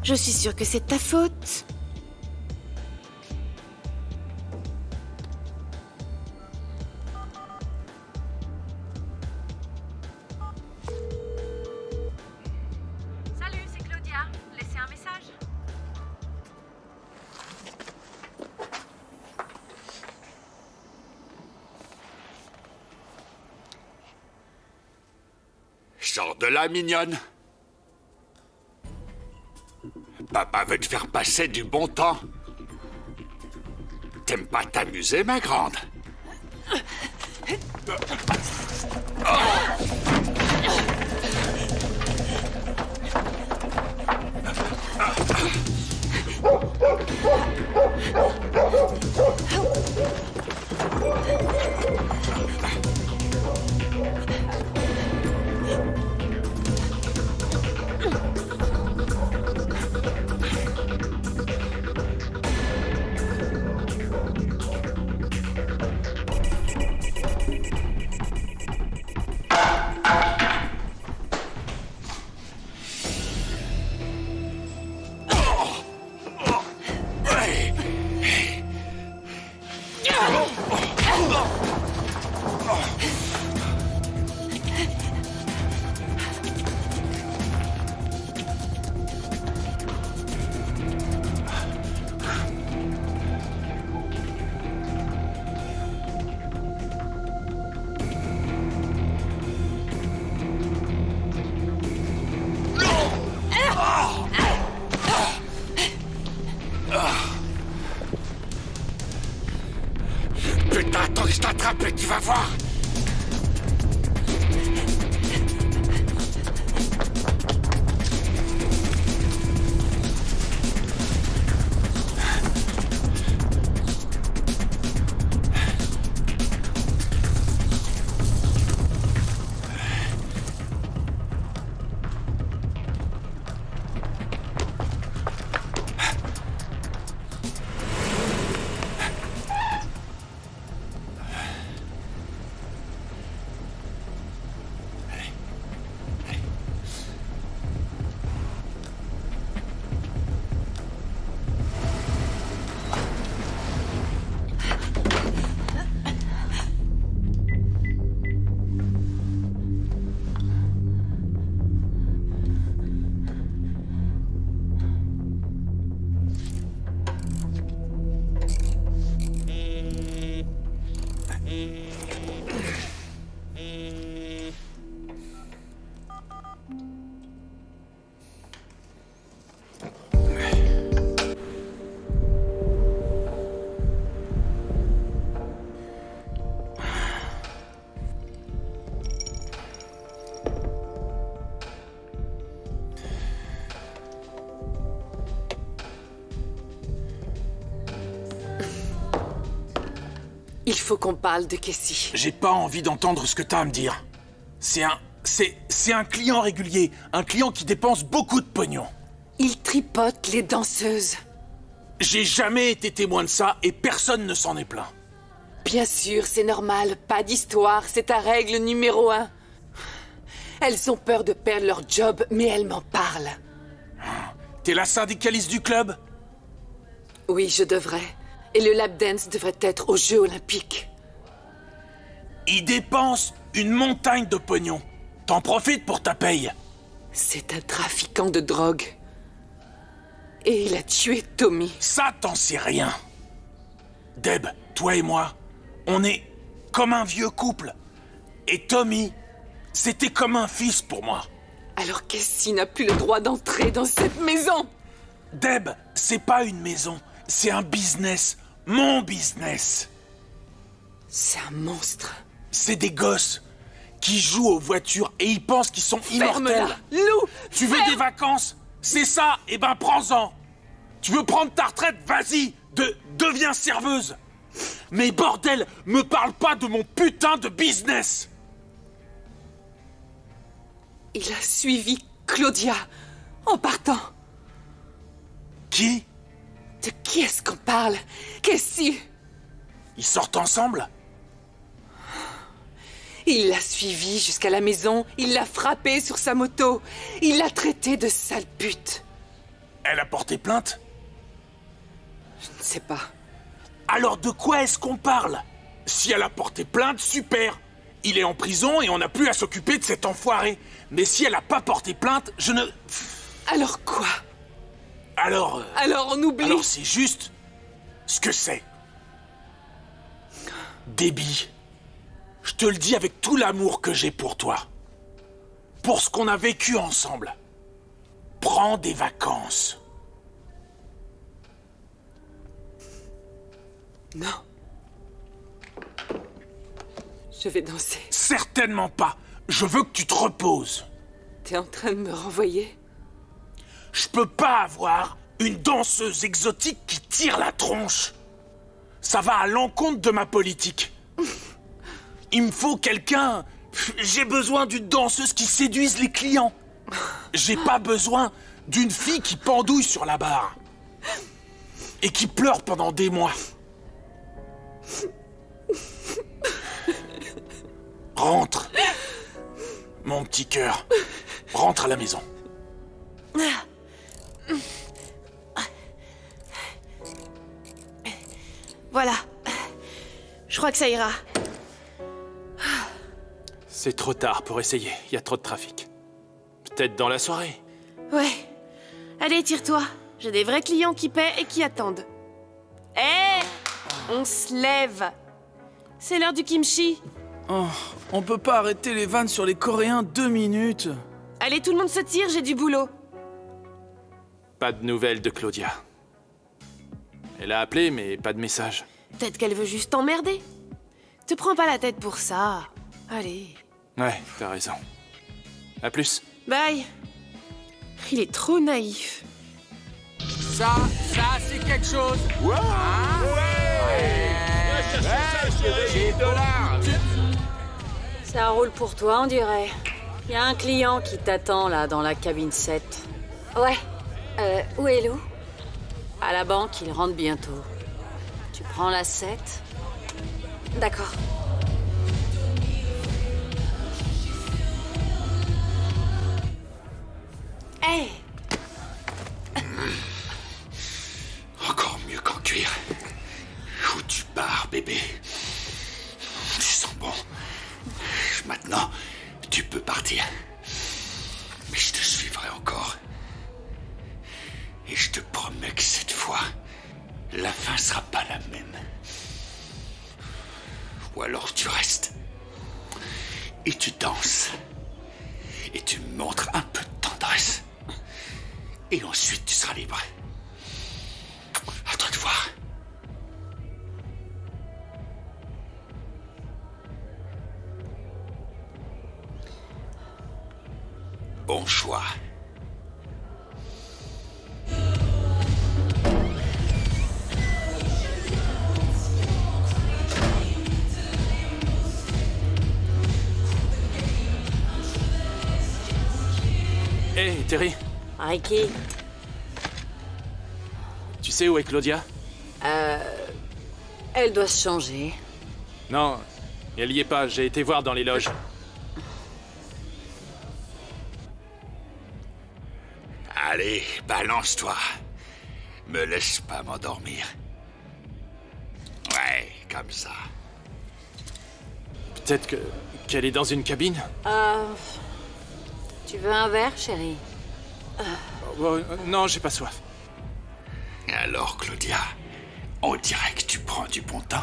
Je suis sûre que c'est de ta faute. Salut, c'est Claudia. Laissez un message. Sors de là, mignonne. Papa veut te faire passer du bon temps. T'aimes pas t'amuser, ma grande? que je t'attrape et tu vas voir. Il faut qu'on parle de Casey. J'ai pas envie d'entendre ce que t'as à me dire. C'est un client régulier, un client qui dépense beaucoup de pognon. Il tripote les danseuses. J'ai jamais été témoin de ça et personne ne s'en est plaint. Bien sûr, c'est normal, pas d'histoire, c'est ta règle numéro 1. Elles ont peur de perdre leur job, mais elles m'en parlent. T'es la syndicaliste du club? Oui, je devrais. Et le lap dance devrait être aux Jeux Olympiques. Il dépense une montagne de pognon. T'en profites pour ta paye. C'est un trafiquant de drogue. Et il a tué Tommy. Ça, t'en sais rien. Deb, toi et moi, on est comme un vieux couple. Et Tommy, c'était comme un fils pour moi. Alors Casey n'a plus le droit d'entrer dans cette maison. Deb, c'est pas une maison, c'est un business. Mon business. C'est un monstre. C'est des gosses qui jouent aux voitures et ils pensent qu'ils sont immortels. Ferme-la, Lou. Tu veux des vacances? C'est ça? Eh ben prends-en. Tu veux prendre ta retraite? Vas-y, deviens serveuse. Mais bordel, me parle pas de mon putain de business. Il a suivi Claudia en partant. Qui? De qui est-ce qu'on parle? Casey. Ils sortent ensemble? Il l'a suivi jusqu'à la maison, il l'a frappé sur sa moto, il l'a traité de sale pute. Elle a porté plainte? Je ne sais pas. Alors de quoi est-ce qu'on parle? Si elle a porté plainte, super. Il est en prison et on n'a plus à s'occuper de cet enfoiré. Mais si elle a pas porté plainte, je ne... Alors quoi? Alors on oublie. Alors c'est juste ce que c'est. Déby, je te le dis avec tout l'amour que j'ai pour toi. Pour ce qu'on a vécu ensemble. Prends des vacances. Non. Je vais danser. Certainement pas. Je veux que tu te reposes. T'es en train de me renvoyer? Je peux pas avoir une danseuse exotique qui tire la tronche. Ça va à l'encontre de ma politique. Il me faut quelqu'un... J'ai besoin d'une danseuse qui séduise les clients. J'ai pas besoin d'une fille qui pendouille sur la barre. Et qui pleure pendant des mois. Rentre. Mon petit cœur. Rentre à la maison. Voilà. Je crois que ça ira. C'est trop tard pour essayer, il y a trop de trafic. Peut-être dans la soirée. Ouais. Allez, tire-toi. J'ai des vrais clients qui paient et qui attendent. Hé, on se lève. C'est l'heure du kimchi. Oh, on peut pas arrêter les vannes sur les Coréens 2 minutes. Allez, tout le monde se tire, j'ai du boulot. Pas de nouvelles de Claudia. Elle a appelé, mais pas de message. Peut-être qu'elle veut juste t'emmerder. Te prends pas la tête pour ça. Allez. Ouais, t'as raison. À plus. Bye. Il est trop naïf. Ça, c'est quelque chose. Ouais. Ça roule pour toi, on dirait. Il y a un client qui t'attend, là, dans la cabine 7. Ouais. Où est Lou? À la banque, il rentre bientôt. Tu prends la 7? D'accord. Hey! Encore mieux qu'en cuir. Où tu pars, bébé? Tu sens bon. Maintenant, tu peux partir. Mais je te suivrai encore. Et je te promets que cette fois, la fin sera pas la même. Ou alors tu restes. Et tu danses. Et tu me montres un peu de tendresse. Et ensuite tu seras libre. À toi de voir. Bon choix. Hey, Terry, Ricky, tu sais où est Claudia? elle doit se changer. Non, elle y est pas, j'ai été voir dans les loges. Allez, balance-toi. Me laisse pas m'endormir. Ouais, comme ça. Peut-être qu'elle est dans une cabine? Tu veux un verre, chérie? Non, j'ai pas soif. Alors, Claudia, on dirait que tu prends du bon temps.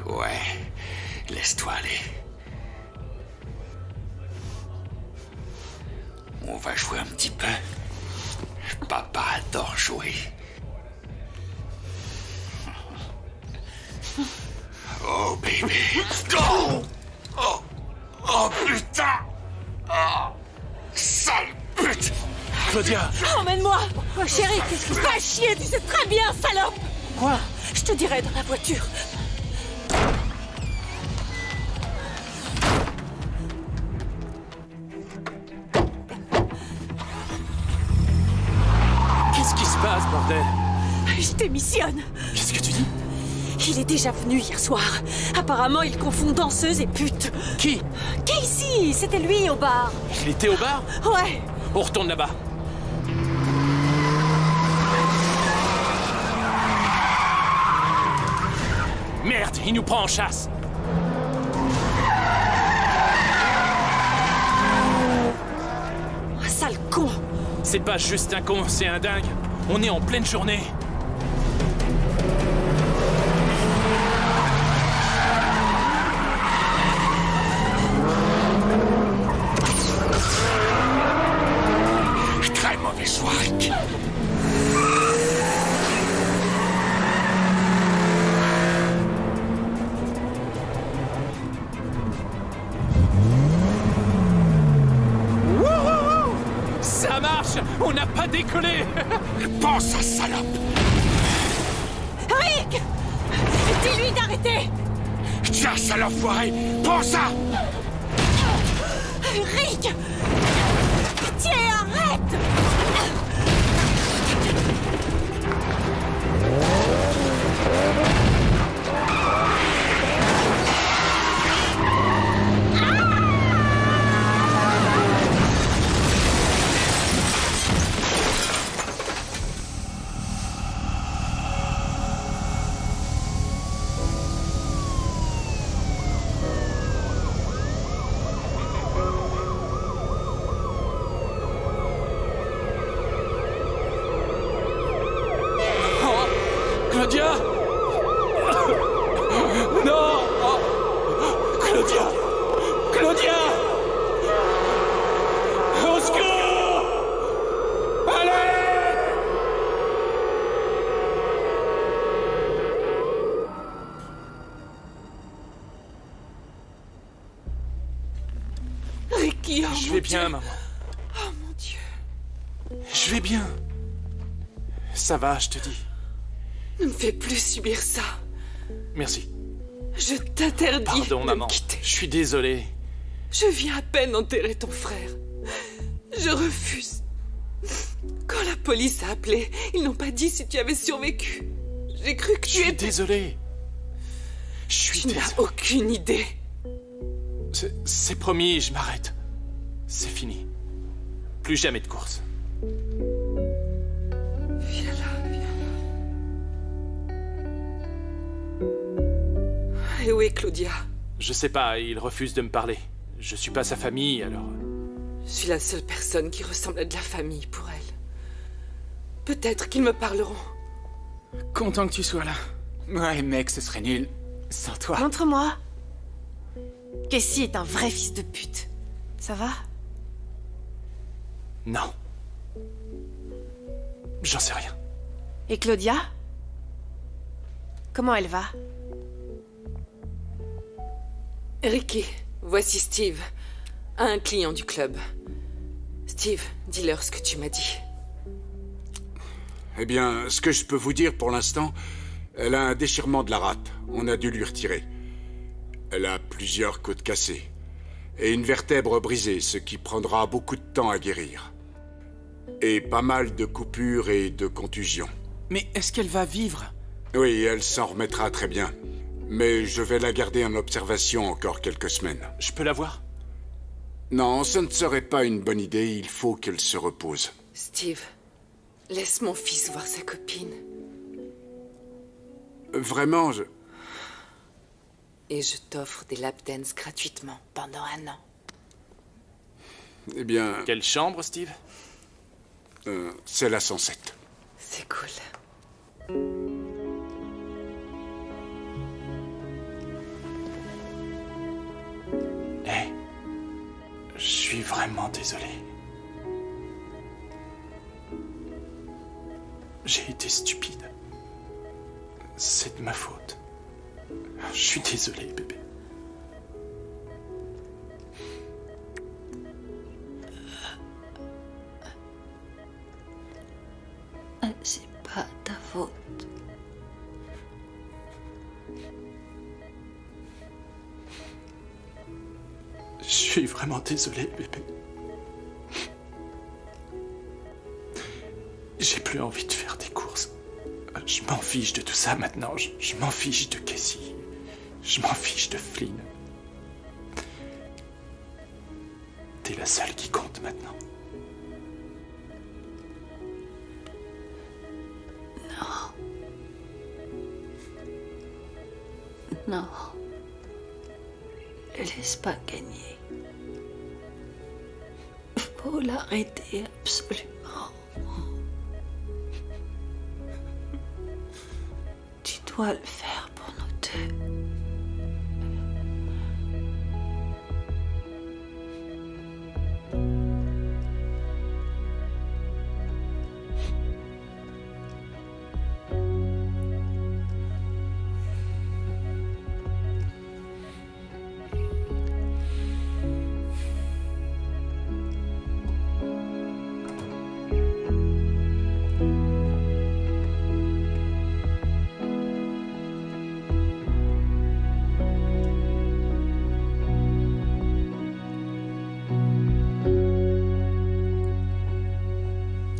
Ouais, laisse-toi aller. On va jouer un petit peu. Papa adore jouer. Oh, bébé. Oh, oh, oh putain. Oh, sale pute. Claudia! Emmène-moi! Oh, chérie, qu'est-ce que... Va chier, tu sais très bien, salope! Quoi? Je te dirai dans la voiture. Qu'est-ce qui se passe, bordel? Je démissionne. Qu'est-ce que tu dis? Il est déjà venu hier soir. Apparemment, il confond danseuse et pute. Qui? Casey, c'était lui au bar. Il était au bar? Ouais. On retourne là-bas. Merde, il nous prend en chasse. Un sale con. C'est pas juste un con, c'est un dingue. On est en pleine journée. Très mauvais soirée. Ça marche! On n'a pas décollé! Pense à salope. Rick! Dis-lui d'arrêter! Tiens, sale enfoiré. Pense à... Rick! Pitié, arrête! Claudia! Non! Oh. Claudia! Claudia! Au secours! Allez! Je vais bien, maman. Oh mon Dieu. Je vais bien. Ça va, je te dis. Ne me fais plus subir ça. Merci. Je t'interdis Pardon, de maman. me quitter. Je suis désolé. Je viens à peine enterrer ton frère. Je refuse. Quand la police a appelé, ils n'ont pas dit si tu avais survécu. J'ai cru que Je tu suis étais... désolé. Je suis Tu désolé. n'as aucune idée. C'est promis, je m'arrête. C'est fini. Plus jamais de course. Viens là, viens là. Et où est Claudia? Je sais pas, il refuse de me parler. Je suis pas sa famille, alors... Je suis la seule personne qui ressemble à de la famille pour elle. Peut-être qu'ils me parleront. Content que tu sois là. Ouais, mec, ce serait nul. Sans toi. Montre-moi. Casey est un vrai fils de pute. Ça va? Non. J'en sais rien. Et Claudia? Comment elle va? Ricky, voici Steve, un client du club. Steve, dis-leur ce que tu m'as dit. Eh bien, ce que je peux vous dire pour l'instant, elle a un déchirement de la rate. On a dû lui retirer. Elle a plusieurs côtes cassées. Et une vertèbre brisée, ce qui prendra beaucoup de temps à guérir. Et pas mal de coupures et de contusions. Mais est-ce qu'elle va vivre? Oui, elle s'en remettra très bien. Mais je vais la garder en observation encore quelques semaines. Je peux la voir? Non, ce ne serait pas une bonne idée. Il faut qu'elle se repose. Steve, laisse mon fils voir sa copine. Vraiment, je... Et je t'offre des lap dance gratuitement pendant 1 an. Eh bien, Quelle chambre, Steve? c'est la 107. C'est cool. Hé, je suis vraiment désolé. J'ai été stupide. C'est de ma faute. Je suis désolé, bébé. C'est pas ta faute. Je suis vraiment désolé, bébé. J'ai plus envie de faire des courses. Je m'en fiche de tout ça maintenant. Je m'en fiche de Casey. Je m'en fiche de Flynn. T'es la seule qui compte maintenant. Non. Laisse pas gagner. Faut l'arrêter absolument. Tu dois le faire pour nous deux.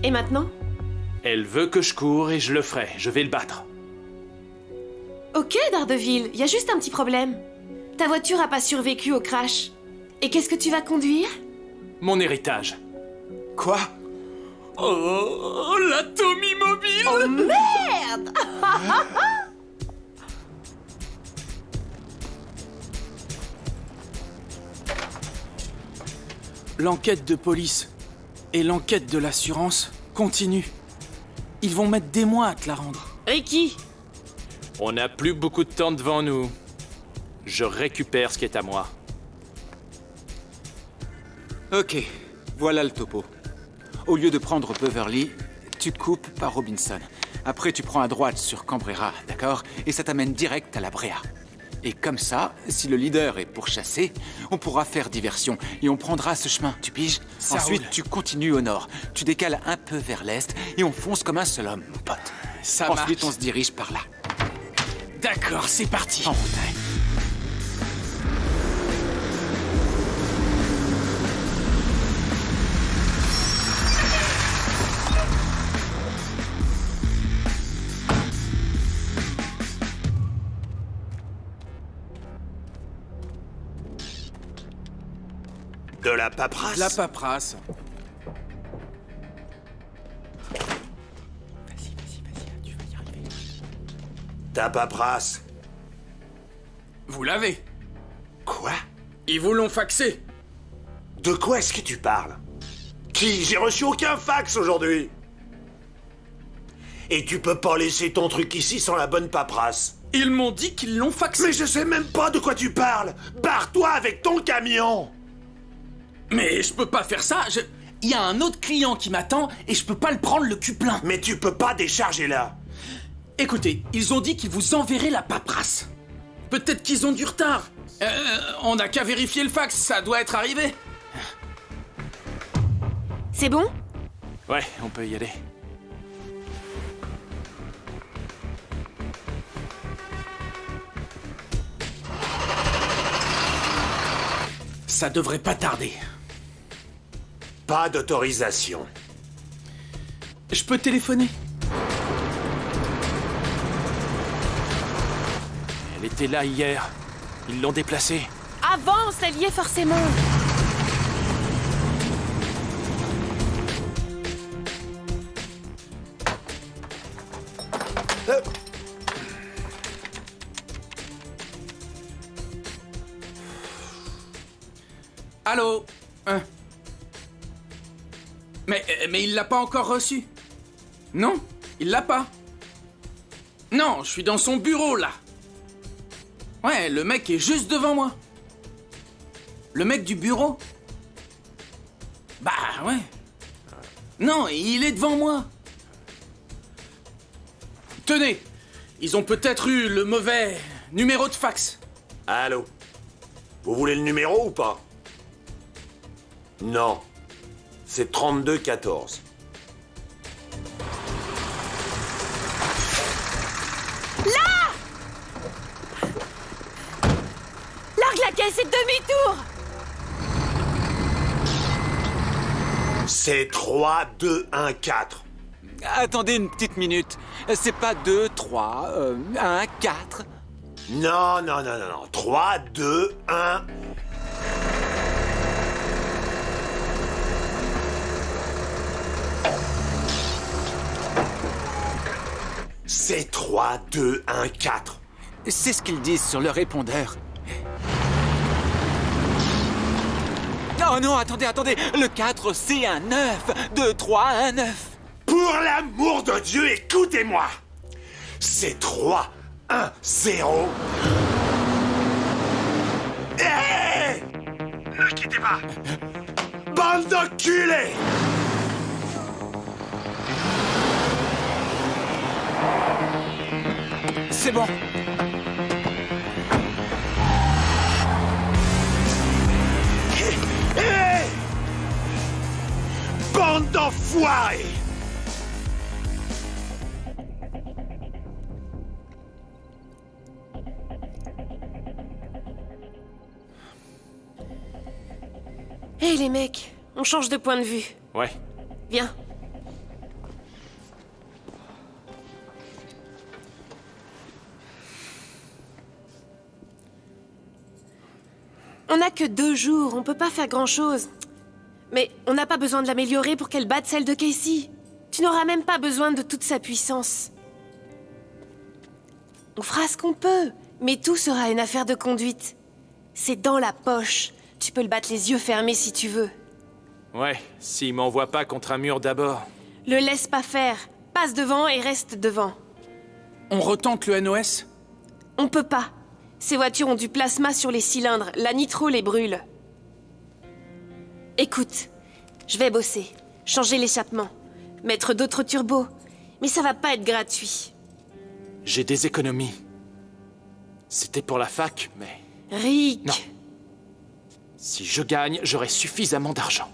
Et maintenant? Elle veut que je cours et je le ferai. Je vais le battre. Ok, Daredevil, y a juste un petit problème. Ta voiture a pas survécu au crash. Et qu'est-ce que tu vas conduire? Mon héritage. Quoi? Oh, l'atomie mobile! Oh merde! L'enquête de police et l'enquête de l'assurance continuent. Ils vont mettre des mois à te la rendre. Ricky! On n'a plus beaucoup de temps devant nous. Je récupère ce qui est à moi. Ok, voilà le topo. Au lieu de prendre Beverly, tu coupes par Robinson. Après, tu prends à droite sur Canberra, d'accord? Et ça t'amène direct à la Brea. Et comme ça, si le leader est pourchassé, on pourra faire diversion et on prendra ce chemin, tu piges? Ça Ensuite, roule. tu continues au nord, tu décales un peu vers l'est et on fonce comme un seul homme, mon pote. Ça Ensuite, marche. on se dirige par là. D'accord, c'est parti. En route. De la paperasse. La paperasse. Ta paperasse. Vous l'avez. Quoi? Ils vous l'ont faxé. De quoi est-ce que tu parles? Qui? J'ai reçu aucun fax aujourd'hui. Et tu peux pas laisser ton truc ici sans la bonne paperasse. Ils m'ont dit qu'ils l'ont faxé. Mais je sais même pas de quoi tu parles. Barre-toi avec ton camion. Mais je peux pas faire ça. Il y a un autre client qui m'attend et je peux pas le prendre le cul plein. Mais tu peux pas décharger là. Écoutez, ils ont dit qu'ils vous enverraient la paperasse. Peut-être qu'ils ont du retard. On n'a qu'à vérifier le fax, ça doit être arrivé. C'est bon? Ouais, on peut y aller. Ça devrait pas tarder. Pas d'autorisation. Je peux téléphoner. Elle était là hier. Ils l'ont déplacée. Avance, elle y est forcément. Allô? Mais il l'a pas encore reçu. Non, il l'a pas. Non, je suis dans son bureau, là. Ouais, le mec est juste devant moi. Le mec du bureau? Bah, ouais. Non, il est devant moi. Tenez, ils ont peut-être eu le mauvais numéro de fax. Allô? Vous voulez le numéro ou pas? Non. C'est 3214. Largue la caisse et demi-tour. C'est 3214. Attendez une petite minute. C'est pas 2, 3, 1, 4. Non. 3, 2, 1. C'est 3, 2, 1, 4. C'est ce qu'ils disent sur le répondeur. Oh non, attendez. Le 4, c'est un 9. 2, 3, un 9. Pour l'amour de Dieu, écoutez-moi. C'est 3, 1, 0. Hé! Ne quittez pas. Bande d'enculés! C'est bon. Hé! Bande d'enfoirés! Hé les mecs, on change de point de vue. Ouais. Viens. On n'a que 2 jours, on peut pas faire grand-chose. Mais on n'a pas besoin de l'améliorer pour qu'elle batte celle de Casey. Tu n'auras même pas besoin de toute sa puissance. On fera ce qu'on peut, mais tout sera une affaire de conduite. C'est dans la poche. Tu peux le battre les yeux fermés si tu veux. Ouais, s'il m'envoie pas contre un mur d'abord. Le laisse pas faire. Passe devant et reste devant. On retente le NOS? On peut pas. Ces voitures ont du plasma sur les cylindres. La nitro les brûle. Écoute, je vais bosser. Changer l'échappement. Mettre d'autres turbos. Mais ça va pas être gratuit. J'ai des économies. C'était pour la fac, mais... Rick. Non. Si je gagne, j'aurai suffisamment d'argent.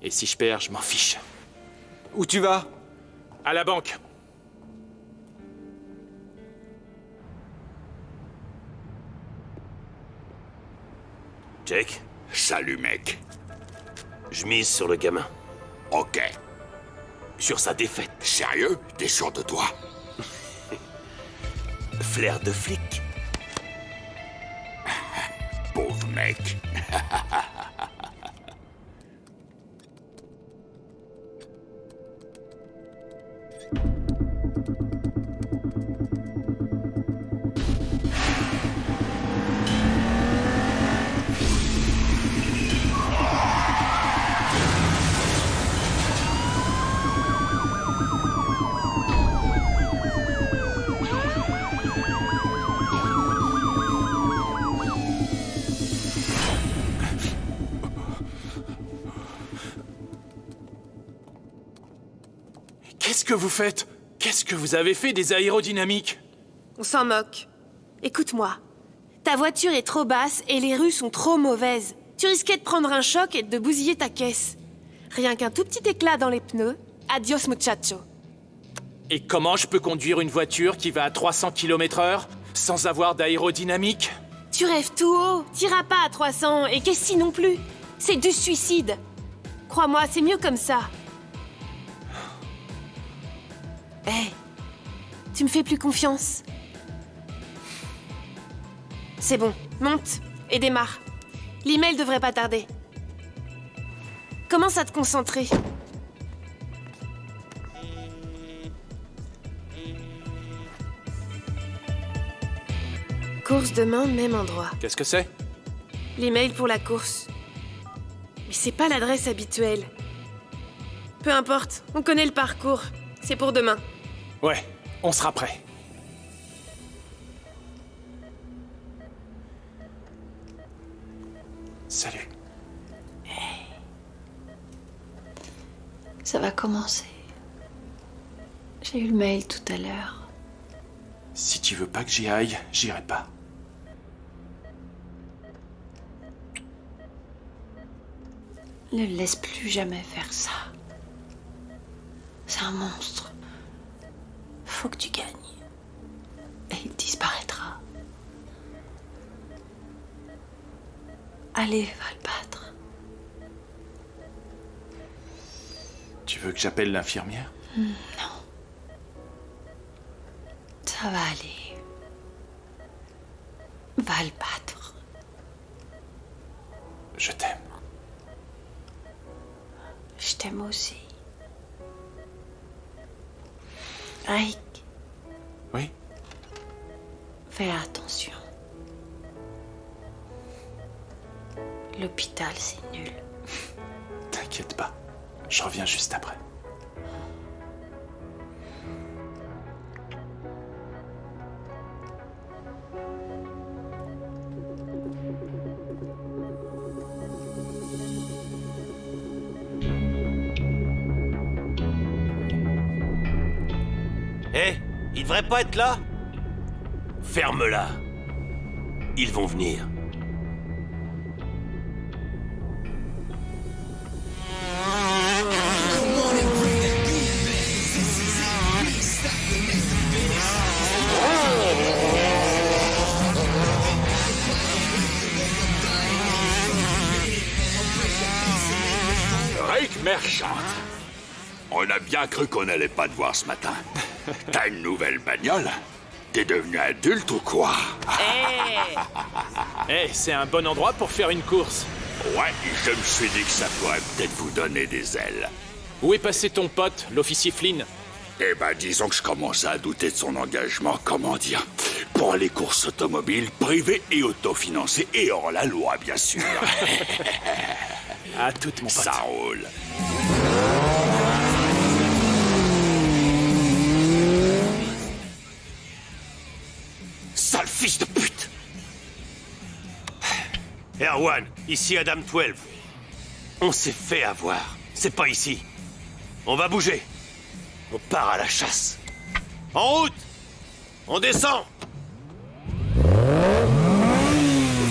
Et si je perds, je m'en fiche. Où tu vas? À la banque. Jake, Salut, mec. je mise sur le gamin. Ok. Sur sa défaite. Sérieux? T'es sûr de toi? Flair de flic. Pauvre mec. Qu'est-ce que vous faites? Qu'est-ce que vous avez fait des aérodynamiques? On s'en moque. Écoute-moi. Ta voiture est trop basse et les rues sont trop mauvaises. Tu risquais de prendre un choc et de bousiller ta caisse. Rien qu'un tout petit éclat dans les pneus. Adios, muchacho. Et comment je peux conduire une voiture qui va à 300 km/h sans avoir d'aérodynamique? Tu rêves tout haut. T'iras pas à 300 et qu'est-ce non plus? C'est du suicide. Crois-moi, c'est mieux comme ça. Hé, tu me fais plus confiance? C'est bon, monte et démarre. L'email devrait pas tarder. Commence à te concentrer. Course demain, même endroit. Qu'est-ce que c'est? L'email pour la course. Mais c'est pas l'adresse habituelle. Peu importe, on connaît le parcours. C'est pour demain. Ouais, on sera prêt. Salut. Ça va commencer. J'ai eu le mail tout à l'heure. Si tu veux pas que j'y aille, j'irai pas. Ne le laisse plus jamais faire ça. C'est un monstre. Faut que tu gagnes. Et il disparaîtra. Allez, va le battre. Tu veux que j'appelle l'infirmière? Non. Ça va aller. Va le battre. Je t'aime. Je t'aime aussi. Rick. Oui? Fais attention. L'hôpital, c'est nul. T'inquiète pas. Je reviens juste après. Hé, il devrait pas être là? Ferme-la. Ils vont venir. Rick Merchant. On a bien cru qu'on allait pas te voir ce matin. T'as une nouvelle bagnole? T'es devenu adulte ou quoi? Eh, c'est un bon endroit pour faire une course. Ouais, je me suis dit que ça pourrait peut-être vous donner des ailes. Où est passé ton pote, l'officier Flynn? Eh ben, disons que je commençais à douter de son engagement, comment dire, pour les courses automobiles privées et autofinancées et hors la loi, bien sûr. À toute, mon pote. Ça roule. Sale fils de pute! Erwan, ici Adam 12. On s'est fait avoir. C'est pas ici. On va bouger. On part à la chasse. En route! On descend.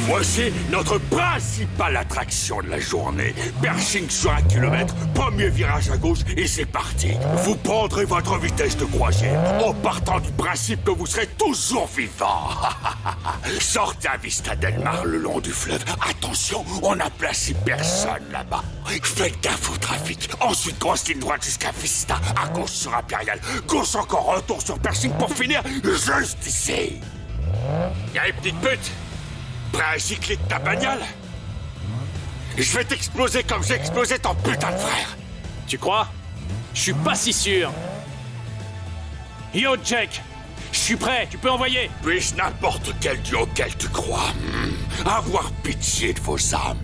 Voici notre principale attraction de la journée. Pershing sur 1 kilomètre, premier virage à gauche et c'est parti. Vous prendrez votre vitesse de croisière en partant du principe que vous serez toujours vivant. Sortez à Vista del Mar le long du fleuve. Attention, on a placé personne là-bas. Faites gaffe au trafic. Ensuite, grosse ligne droite jusqu'à Vista, à gauche sur Impérial. Gauche encore, retour sur Pershing pour finir juste ici. Y'a une petite pute. Prêt à gicler de ta bagnole? Je vais t'exploser comme j'ai explosé ton putain de frère. Tu crois? Je suis pas si sûr. Yo, Jack, je suis prêt, tu peux envoyer. Puis-je n'importe quel dieu auquel tu crois avoir pitié de vos âmes.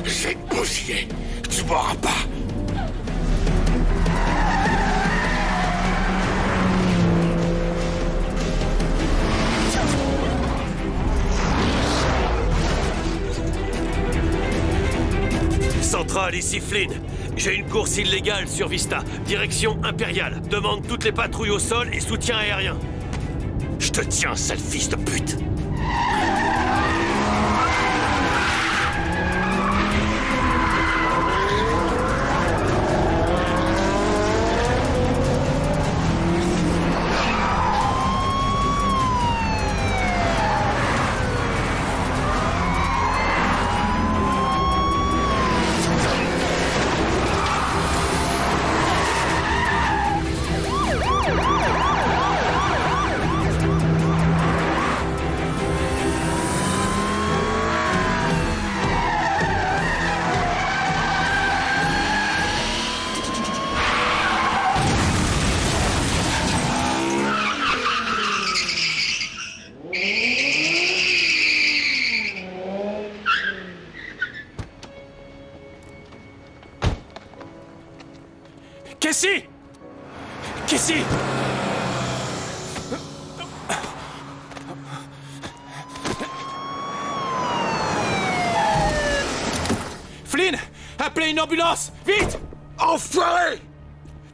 J'ai bousillé. Tu m'auras pas. Centrale, ici Flynn. J'ai une course illégale sur Vista, direction Impériale. Demande toutes les patrouilles au sol et soutien aérien. Je te tiens, sale fils de pute. Cassie! Cassie! Flynn! Appelez une ambulance! Vite! Enfoiré!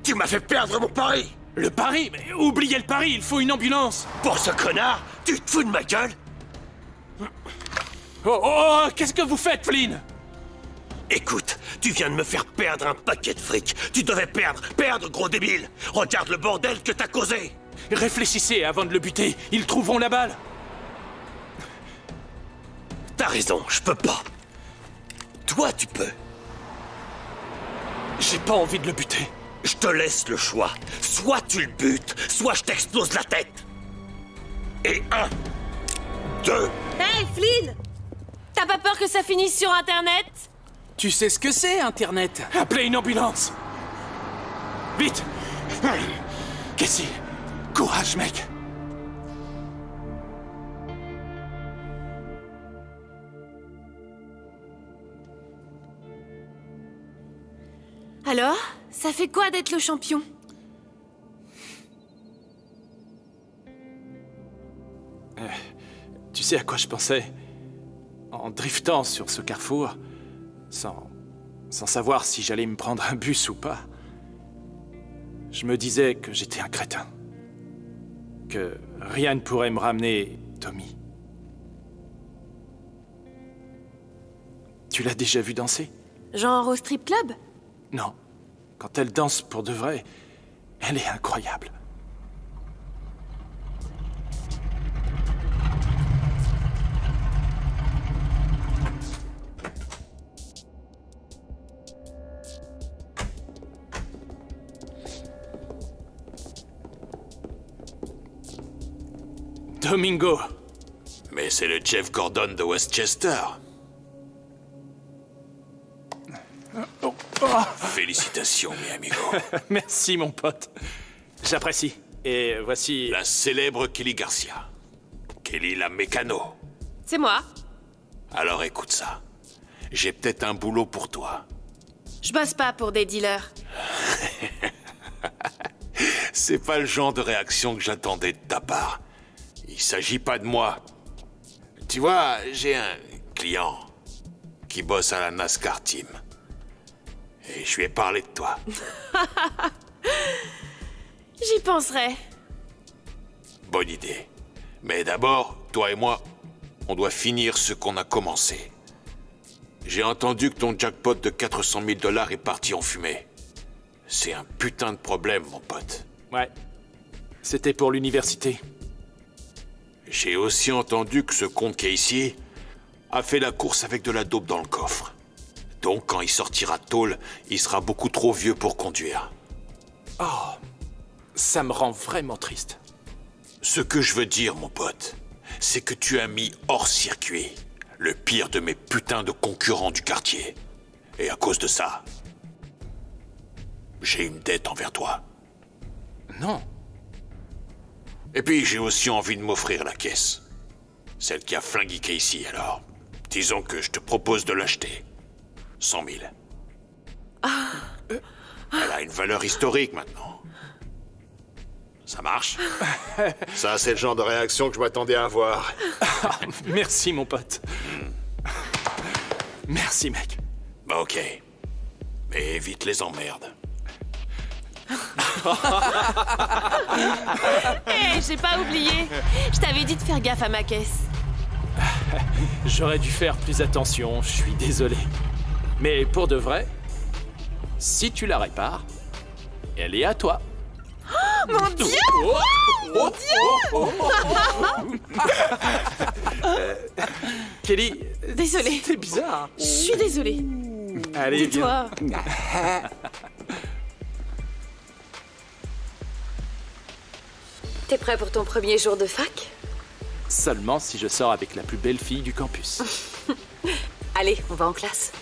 Tu m'as fait perdre mon pari! Le pari? Mais oubliez le pari, il faut une ambulance! Pour ce connard, tu te fous de ma gueule? Oh, qu'est-ce que vous faites, Flynn? Écoute, tu viens de me faire perdre un paquet de fric. Tu devais perdre, gros débile. Regarde le bordel que t'as causé. Réfléchissez avant de le buter, ils trouveront la balle. T'as raison, je peux pas. Toi, tu peux. J'ai pas envie de le buter. Je te laisse le choix. Soit tu le butes, soit je t'explose la tête. Et 1, 2... Hey, Flynn! T'as pas peur que ça finisse sur Internet? Tu sais ce que c'est, Internet? Appelez une ambulance! Vite! Cassie, courage, mec! Alors, ça fait quoi d'être le champion? Tu sais à quoi je pensais? En driftant sur ce carrefour, sans savoir si j'allais me prendre un bus ou pas, je me disais que j'étais un crétin. Que rien ne pourrait me ramener Tommy. Tu l'as déjà vu danser? Genre au strip club? Non. Quand elle danse pour de vrai, elle est incroyable. Domingo, Mais c'est le Jeff Gordon de Westchester. Félicitations, mi amigo. Merci, mon pote. J'apprécie. Et voici... La célèbre Kelly Garcia. Kelly la mécano. C'est moi. Alors écoute ça. J'ai peut-être un boulot pour toi. Je bosse pas pour des dealers. C'est pas le genre de réaction que j'attendais de ta part. Il s'agit pas de moi. Tu vois, j'ai un client qui bosse à la NASCAR Team. Et je lui ai parlé de toi. J'y penserai. Bonne idée. Mais d'abord, toi et moi, on doit finir ce qu'on a commencé. J'ai entendu que ton jackpot de 400 000 $ est parti en fumée. C'est un putain de problème, mon pote. Ouais. C'était pour l'université. J'ai aussi entendu que ce comte Casey a fait la course avec de la dope dans le coffre. Donc, quand il sortira de tôle, il sera beaucoup trop vieux pour conduire. Oh, ça me rend vraiment triste. Ce que je veux dire, mon pote, c'est que tu as mis hors circuit le pire de mes putains de concurrents du quartier. Et à cause de ça, j'ai une dette envers toi. Non. Et puis, j'ai aussi envie de m'offrir la caisse. Celle qui a flingué Casey, alors. Disons que je te propose de l'acheter. 100 000. Elle a une valeur historique maintenant. Ça marche? Ça, c'est le genre de réaction que je m'attendais à avoir. Merci, mon pote. Merci, mec. Bah, ok. Mais évite les emmerdes. Hé, j'ai pas oublié. Je t'avais dit de faire gaffe à ma caisse. J'aurais dû faire plus attention, je suis désolé. Mais pour de vrai, si tu la répares, elle est à toi. Oh, mon Dieu! Mon Dieu! Kelly, Désolée. c'est bizarre. Je suis désolée. Allez, Dis-toi. T'es prêt pour ton premier jour de fac? Seulement si je sors avec la plus belle fille du campus. Allez, on va en classe.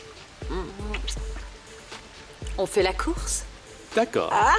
On fait la course? D'accord. Ah!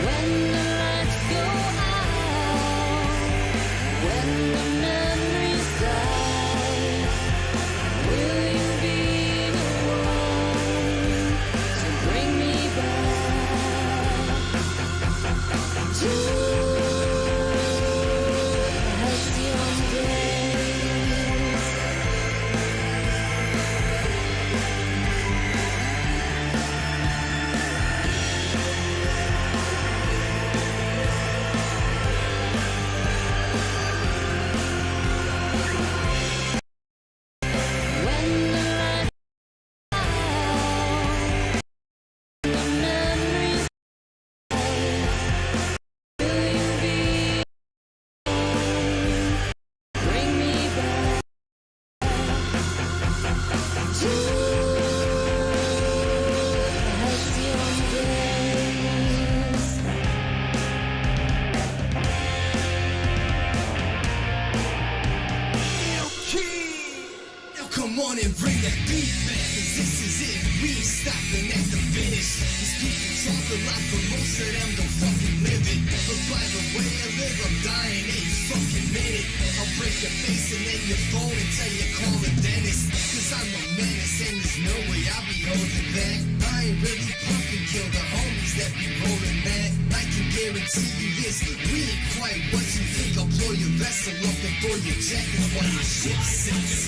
When the lights go out and bring that beat back, 'cause this is it, we ain't stopping at the finish. These people talk a lot, but most of them don't fucking live it. But by the way I live, I'm dying any fucking minute. I'll break your face and then your phone and tell you call a dentist, 'cause I'm a menace and there's no way I'll be holding back. I ain't really pumping, kill the homies that be rolling that. I can guarantee you this, we ain't quite what you think. I'll blow your vessel up and blow your jacket while your shit sinks.